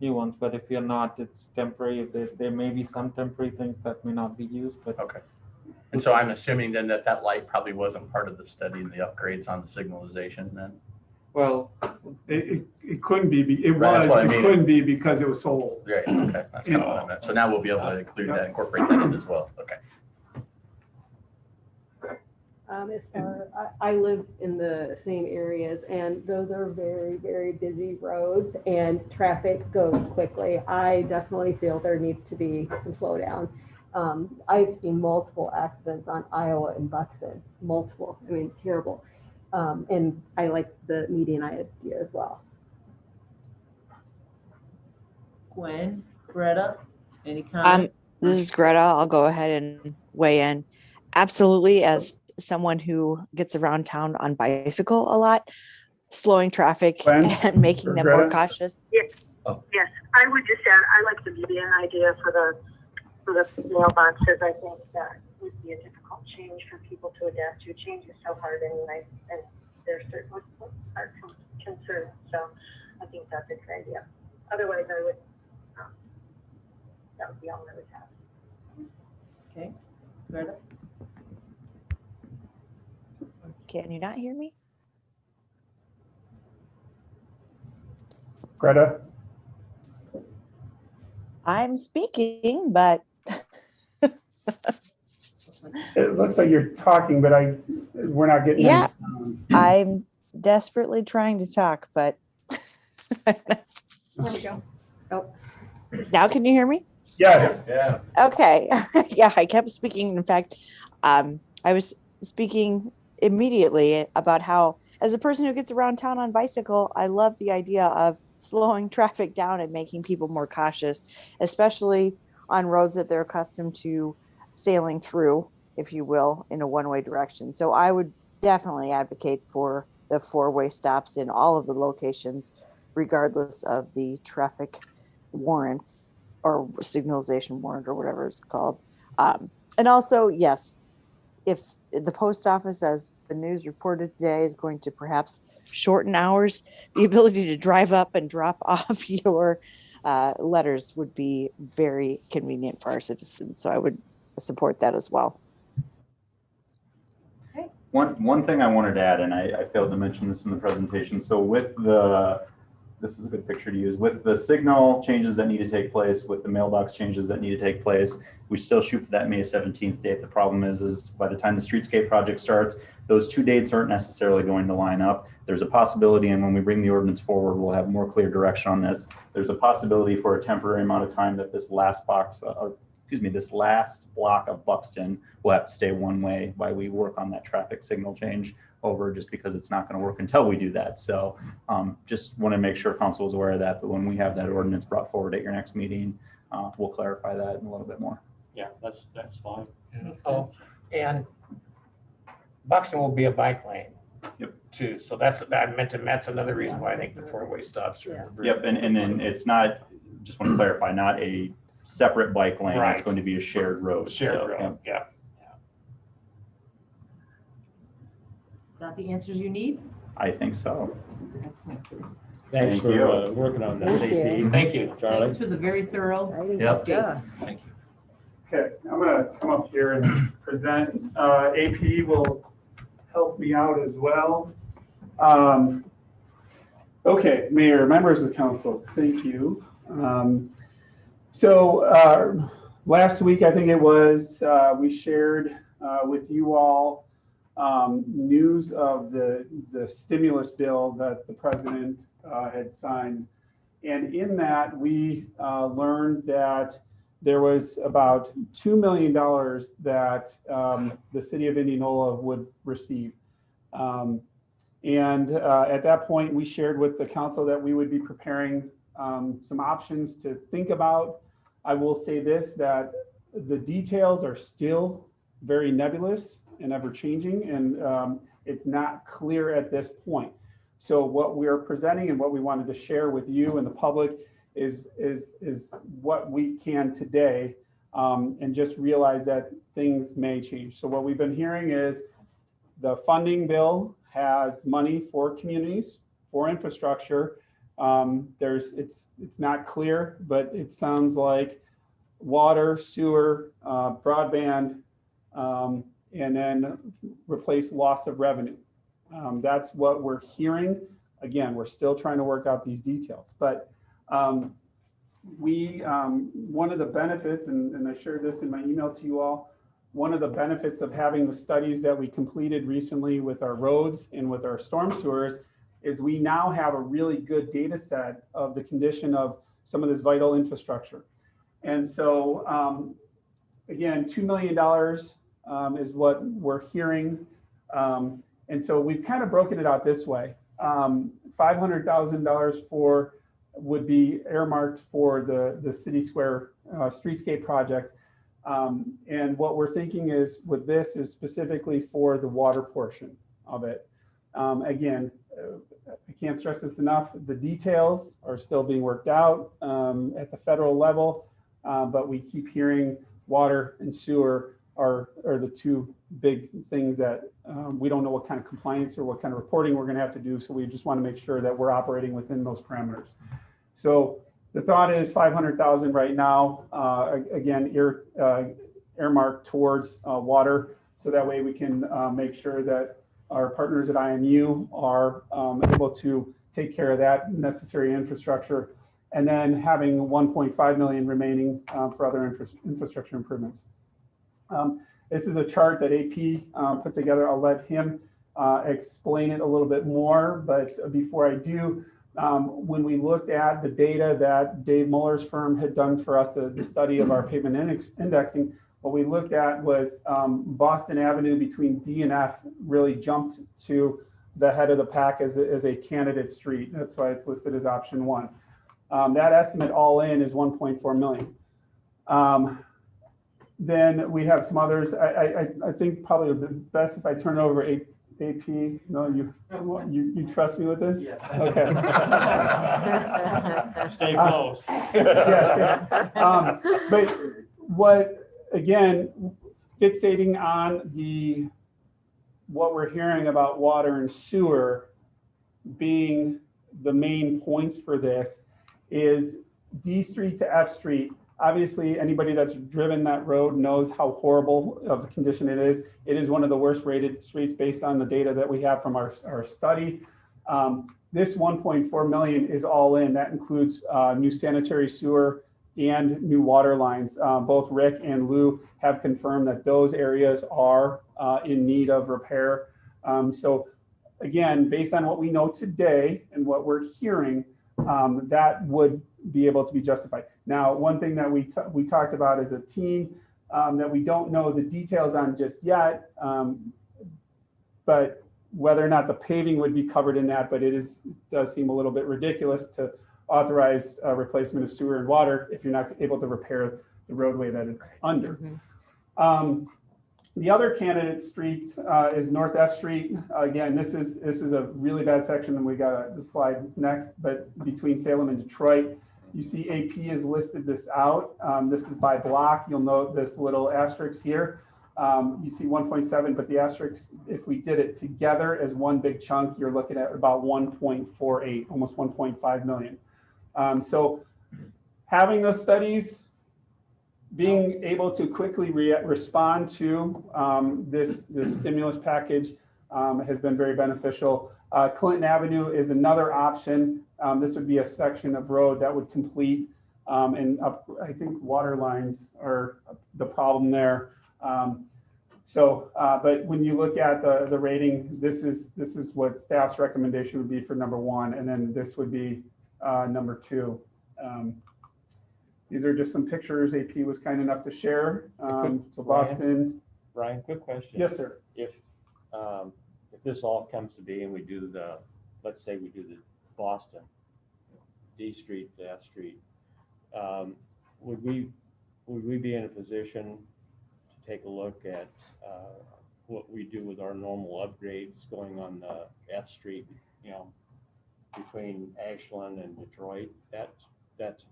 new ones. But if you're not, it's temporary. If there may be some temporary things that may not be used, but. Okay. And so I'm assuming then that light probably wasn't part of the study and the upgrades on the signalization then? Well, it couldn't be, it Right, that's was, what I it mean. couldn't be because it was so old. Right, okay, that's kind of what I meant. So now we'll be able to include that, incorporate that in as well, okay. I live in the same areas, and those are very, very busy roads, and traffic goes quickly. I definitely feel there needs to be some slowdown. I've seen multiple accidents on Iowa and Buxton, multiple, I mean, terrible. And I like the median idea as well. Gwen, Greta, any comments? This is Greta. I'll go ahead and weigh in. Absolutely, as someone who gets around town on bicycle a lot, slowing traffic and making them more cautious. Yes, yes. I would just add, I like the median idea for the mailboxes. I think that would be a difficult change for people to adapt to. Change is so hard anyway, and you not hear me? Greta? I'm speaking, but It looks like you're talking, but we're not getting. yeah, any sound. I'm desperately trying to talk, but There we go. Oh, now can you hear me? Yes. Yeah. Okay. Yeah, I kept speaking. In fact, I was speaking immediately about how, as a person who gets around town on bicycle, I love the idea of slowing traffic down and making people more cautious, especially on roads that they're accustomed to sailing through, if you will, in a one-way direction. So I would definitely advocate for the four-way stops in all of the locations, regardless of the traffic warrants or signalization warrant or whatever it's called. And also, yes, if the post office, as the news reported today, is going to perhaps shorten hours, the ability to drive up and drop off your letters would be very convenient for our citizens. So I would support that as well. One thing I wanted to add, and I failed to mention this in the presentation. So this is a good picture to use. With the signal changes that need to take place, with the mailbox changes that need to take place, we still shoot for that May 17th date. The problem is by the time the streetscape project starts, those two dates aren't necessarily going to line up. There's a possibility, and when we bring the ordinance forward, we'll have more clear direction on this. There's a possibility for a temporary amount of time that this last this last block of Buxton will have to stay one way while we work on that traffic signal change over, just because it's not going to work until we do that. So just want to make sure council is aware of that. But when we have that ordinance brought forward at your next meeting, we'll clarify that in a little bit more. Yeah, that's fine. Oh, and Buxton will be a bike lane. Yep. Too. So that's another reason why I think the four-way stops are. Yep. And then it's not, just want to clarify, not a separate bike lane. Right. It's going to be a shared road. Shared So, road, yeah. Is that the answers you need? I think so. Excellent. Thanks Thank for you. working on that, Thank you. JP. Thank you. Charlie. Thanks for the very thorough. Yep. Yeah. Thank you. Okay, I'm gonna come up here and present. AP will help me out as well. Okay, Mayor, members of the council, thank you. Last week, I think it was, we shared with you all news of the stimulus bill that the president had signed. And in that, we learned that there was about $2 million that the city of Indianola would receive. At that point, we shared with the council that we would be preparing some options to think about. I will say this, that the details are still very nebulous and ever changing, and it's not clear at this point. So what we are presenting and what we wanted to share with you and the public is what we can today, and just realize that things may change. So what we've been hearing is the funding bill has money for communities, for infrastructure. It's not clear, but it sounds like water, sewer, broadband, and then replace loss of revenue. That's what we're hearing. Again, we're still trying to work out these details, but one of the benefits, and I shared this in my email to you all, one of the benefits of having the studies that we completed recently with our roads and with our storm sewers is we now have a really good data set of the condition of some of this vital infrastructure. And so, again, $2 million is what we're hearing. And so we've kind of broken it out this way. $500,000 would be earmarked for the City Square streetscape project. And what we're thinking is with this is specifically for the water portion of it. Again, I can't stress this enough. The details are still being worked out at the federal level, but we keep hearing water and sewer are the two big things that we don't know what kind of compliance or what kind of reporting we're going to have to do. So we just want to make sure that we're operating within those parameters. So the thought is 500,000 right now, again, earmarked towards water. So that way we can make sure that our partners at IMU are able to take care of that necessary infrastructure, and then having 1.5 million remaining for other infrastructure improvements. This is a chart that AP put together. I'll let him explain it a little bit more, but before I do, when we looked at the data that Dave Muller's firm had done for us, the study of our pavement indexing, what we looked at was Boston Avenue between D and F really jumped to the head of the pack as a candidate street. That's why it's listed as option 1. That estimate all in is 1.4 million. Then we have some others. I think probably the best if I turn it over AP. No, you trust me with this? Yes. Okay. Stay close. Yes. But what, again, fixating on what we're hearing about water and sewer being the main points for this is D Street to F Street. Obviously, anybody that's driven that road knows how horrible of a condition it is. It is one of the worst rated streets based on the data that we have from our study. This 1.4 million is all in. That includes new sanitary sewer and new water lines. Both Rick and Lou have confirmed that those areas are in need of repair. So again, based on what we know today and what we're hearing, that would be able to be justified. Now, one thing that we talked about as a team that we don't know the details on just yet, but whether or not the paving would be covered in that, but it does seem a little bit ridiculous to authorize replacement of sewer and water if you're not able to repair the roadway that it's under. The other candidate street is North F Street. Again, this is a really bad section, and we got the slide next, but between Salem and Detroit. You see AP has listed this out. This is by block. You'll note this little asterisk here. You see 1.7, but the asterisk, if we did it together as one big chunk, you're looking at about 1.48, almost 1.5 million. So having those studies, being able to quickly respond to this stimulus package has been very beneficial. Clinton Avenue is another option. This would be a section of road that would complete and I think water lines are the problem there. But when you look at the rating, this is what staff's recommendation would be for number 1, and then this would be number 2. These are just some pictures AP was kind enough to share. So Boston. Ryan, quick question. Yes, sir. If this all comes to be and we do let's say we do the Boston, D Street to F Street, would we be in a position to take a look at what we do with our normal upgrades going on the F Street, between Ashland and Detroit? That's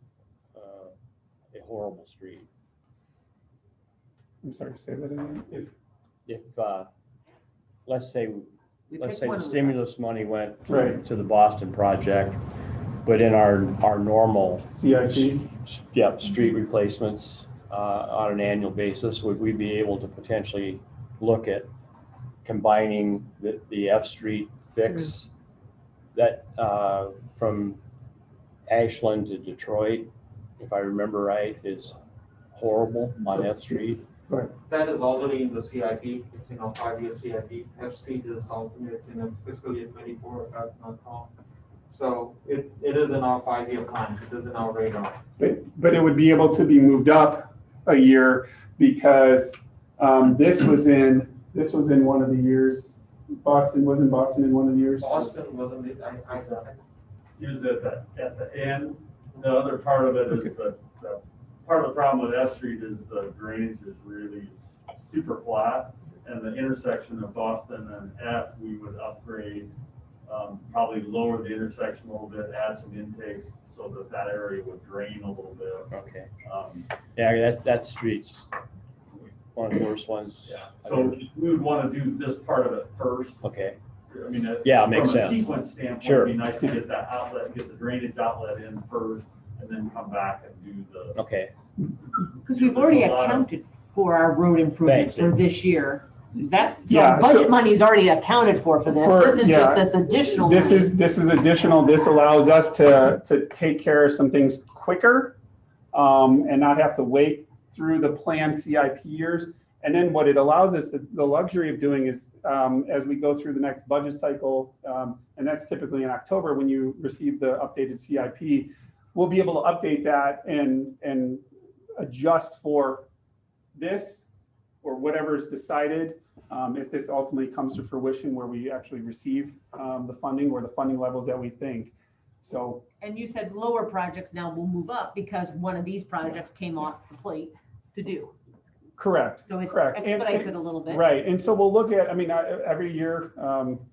a horrible street. I'm sorry, say that again. If let's say the stimulus money went to the Boston project, but in our normal CIP, street replacements on an annual basis, would we be able to potentially look at combining the F Street fix that from Ashland to Detroit, if I remember right, is horrible on F Street? That is already in the CIP. It's in our 5-year CIP. F Street is something that's in a fiscal year 24, if I'm not wrong. So it is in our 5-year plan. It is in our radar. But it would be able to be moved up a year because this was in one of the years. Boston wasn't Boston in one of the years. Boston wasn't it? I It was at the end. The other part of it is the part of the problem with F Street is the drainage is really super flat, and the intersection of Boston and F, we would upgrade, probably lower the intersection a little bit, add some intakes so that area would drain a little bit. Okay. Yeah, that street's one of the worst ones. Yeah. So we would want to do this part of it first. Okay. I mean, it makes sense. From a sequence standpoint, sure. It'd be nice to get that outlet, get the drainage outlet in first, and then come back and do the. Okay. Because we've already accounted for our road improvements for this year that, so Yeah, our budget so- money is already accounted for this. This is just this additional. This money. is additional. This allows us to take care of some things quicker and not have to wait through the planned CIP years. And then what it allows us, the luxury of doing is as we go through the next budget cycle, and that's typically in October when you receive the updated CIP, we'll be able to update that and adjust for this or whatever is decided. If this ultimately comes to fruition where we actually receive the funding or the funding levels that we think. So. And you said lower projects now will move up because one of these projects came off the plate to do. Correct. So it correct. expedites it a little bit. Right. And so we'll look at, I mean, every year,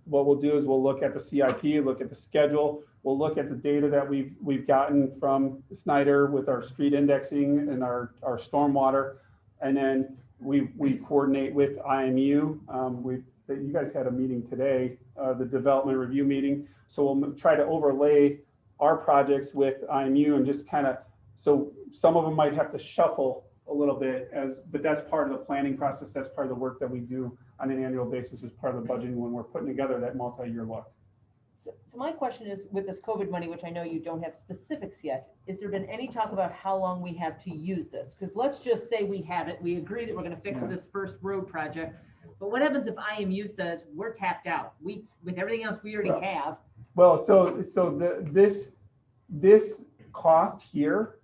what we'll do is we'll look at the CIP, look at the schedule. We'll look at the data that we've gotten from Snyder with our street indexing and our stormwater. And then we coordinate with IMU. You guys had a meeting today, the development review meeting. So we'll try to overlay our projects with IMU and just kind of, so some of them might have to shuffle a little bit but that's part of the planning process. That's part of the work that we do on an annual basis as part of the budgeting when we're putting together that multi-year look. So my question is, with this COVID money, which I know you don't have specifics yet, is there been any talk about how long we have to use this? Because let's just say we have it, we agree that we're going to fix this first road project, but what happens if IMU says we're tapped out? With everything else we already have. Well, this cost here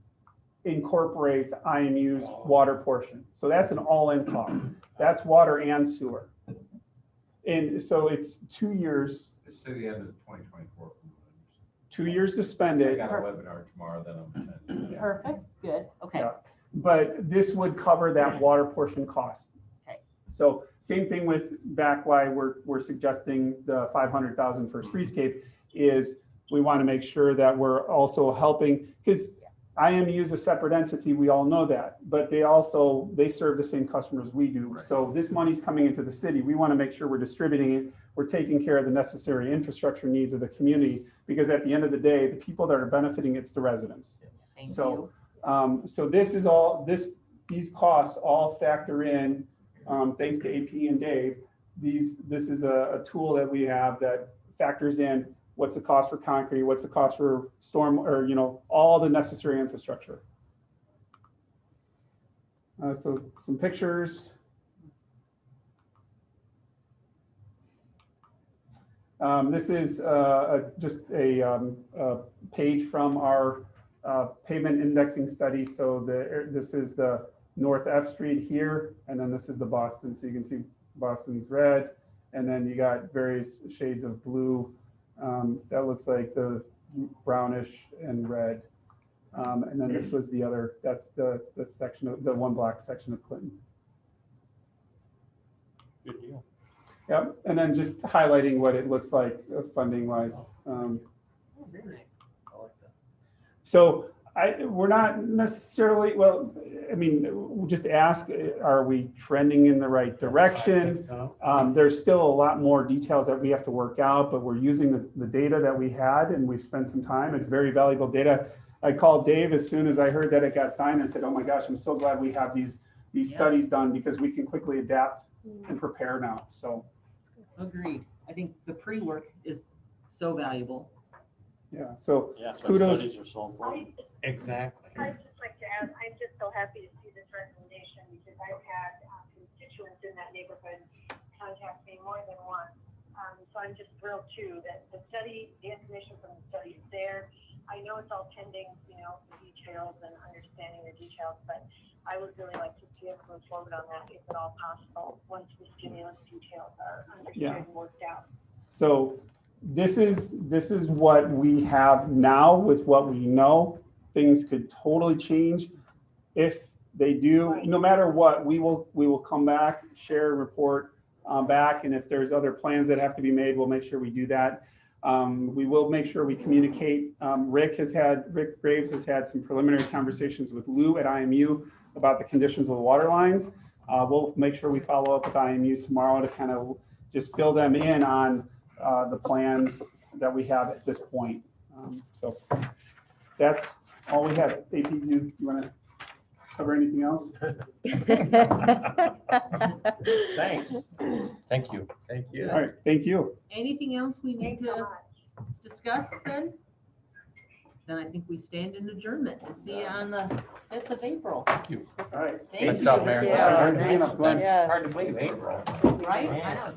incorporates IMU's water portion. So that's an all-in cost. That's water and sewer. And so it's 2 years. It's to the end of 2024. 2 years to spend I it. got a webinar tomorrow, then I'm attending. Perfect, good, okay. Yeah. But this would cover that water portion cost. Okay. So same thing with back why we're suggesting the 500,000 for streetscape is we want to make sure that we're also helping, because IMU is a separate entity, we all know that, but they serve the same customers we do. Right. So this money's coming into the city. We want to make sure we're distributing it. We're taking care of the necessary infrastructure needs of the community, because at the end of the day, the people that are benefiting, it's the residents. Thank so, you. So this is all, these costs all factor in, thanks to AP and Dave. This is a tool that we have that factors in what's the cost for concrete, what's the cost for storm, or all the necessary infrastructure. So some pictures. This is just a page from our pavement indexing study. So this is the North F Street here, and then this is the Boston. So you can see Boston's red, and then you got various shades of blue. That looks like the brownish and red. And then this was the other, that's the section of the one block section of Clinton. Good deal. Yep, and then just highlighting what it looks like funding wise. Very nice. I like that. So we're not necessarily, well, I mean, we'll just ask, are we trending in the right direction? There's still a lot more details that we have to work out, but we're using the data that we had and we've spent some time. It's very valuable data. I called Dave as soon as I heard that it got signed and said, oh my gosh, I'm so glad we have these studies done because we can quickly adapt and prepare now. So. Agreed. I think the pre-work is so valuable. Yeah, so Yeah, so kudos. studies are so important. Exactly. I'd just like to add, I'm just so happy to see this recommendation because I've had constituents in that neighborhood contact me more than once. So I'm just thrilled too that the study, the information from the study is there. I know it's all pending, the details and understanding the details, but I would really like to see us move forward on that if at all possible once the stimulus details are understood and worked out. So this is what we have now with what we know. Things could totally change. If they do, no matter what, we will come back, share a report back, and if there's other plans that have to be made, we'll make sure we do that. We will make sure we communicate. Rick Graves has had some preliminary conversations with Lou at IMU about the conditions of the water lines. We'll make sure we follow up with IMU tomorrow to kind of just fill them in on the plans that we have at this point. So that's all we have. AP, you want to? Cover anything else? Thanks. Thank you. Thank you. All right, thank you. Anything else we need to discuss then? Then I think we stand in adjournment. We'll see you on the 5th of April. Thank you. All right. Thank Nice you. job, Mayor. Yeah, Hard to believe it's Glenn. Yes. Hard to believe, April. Right? I know.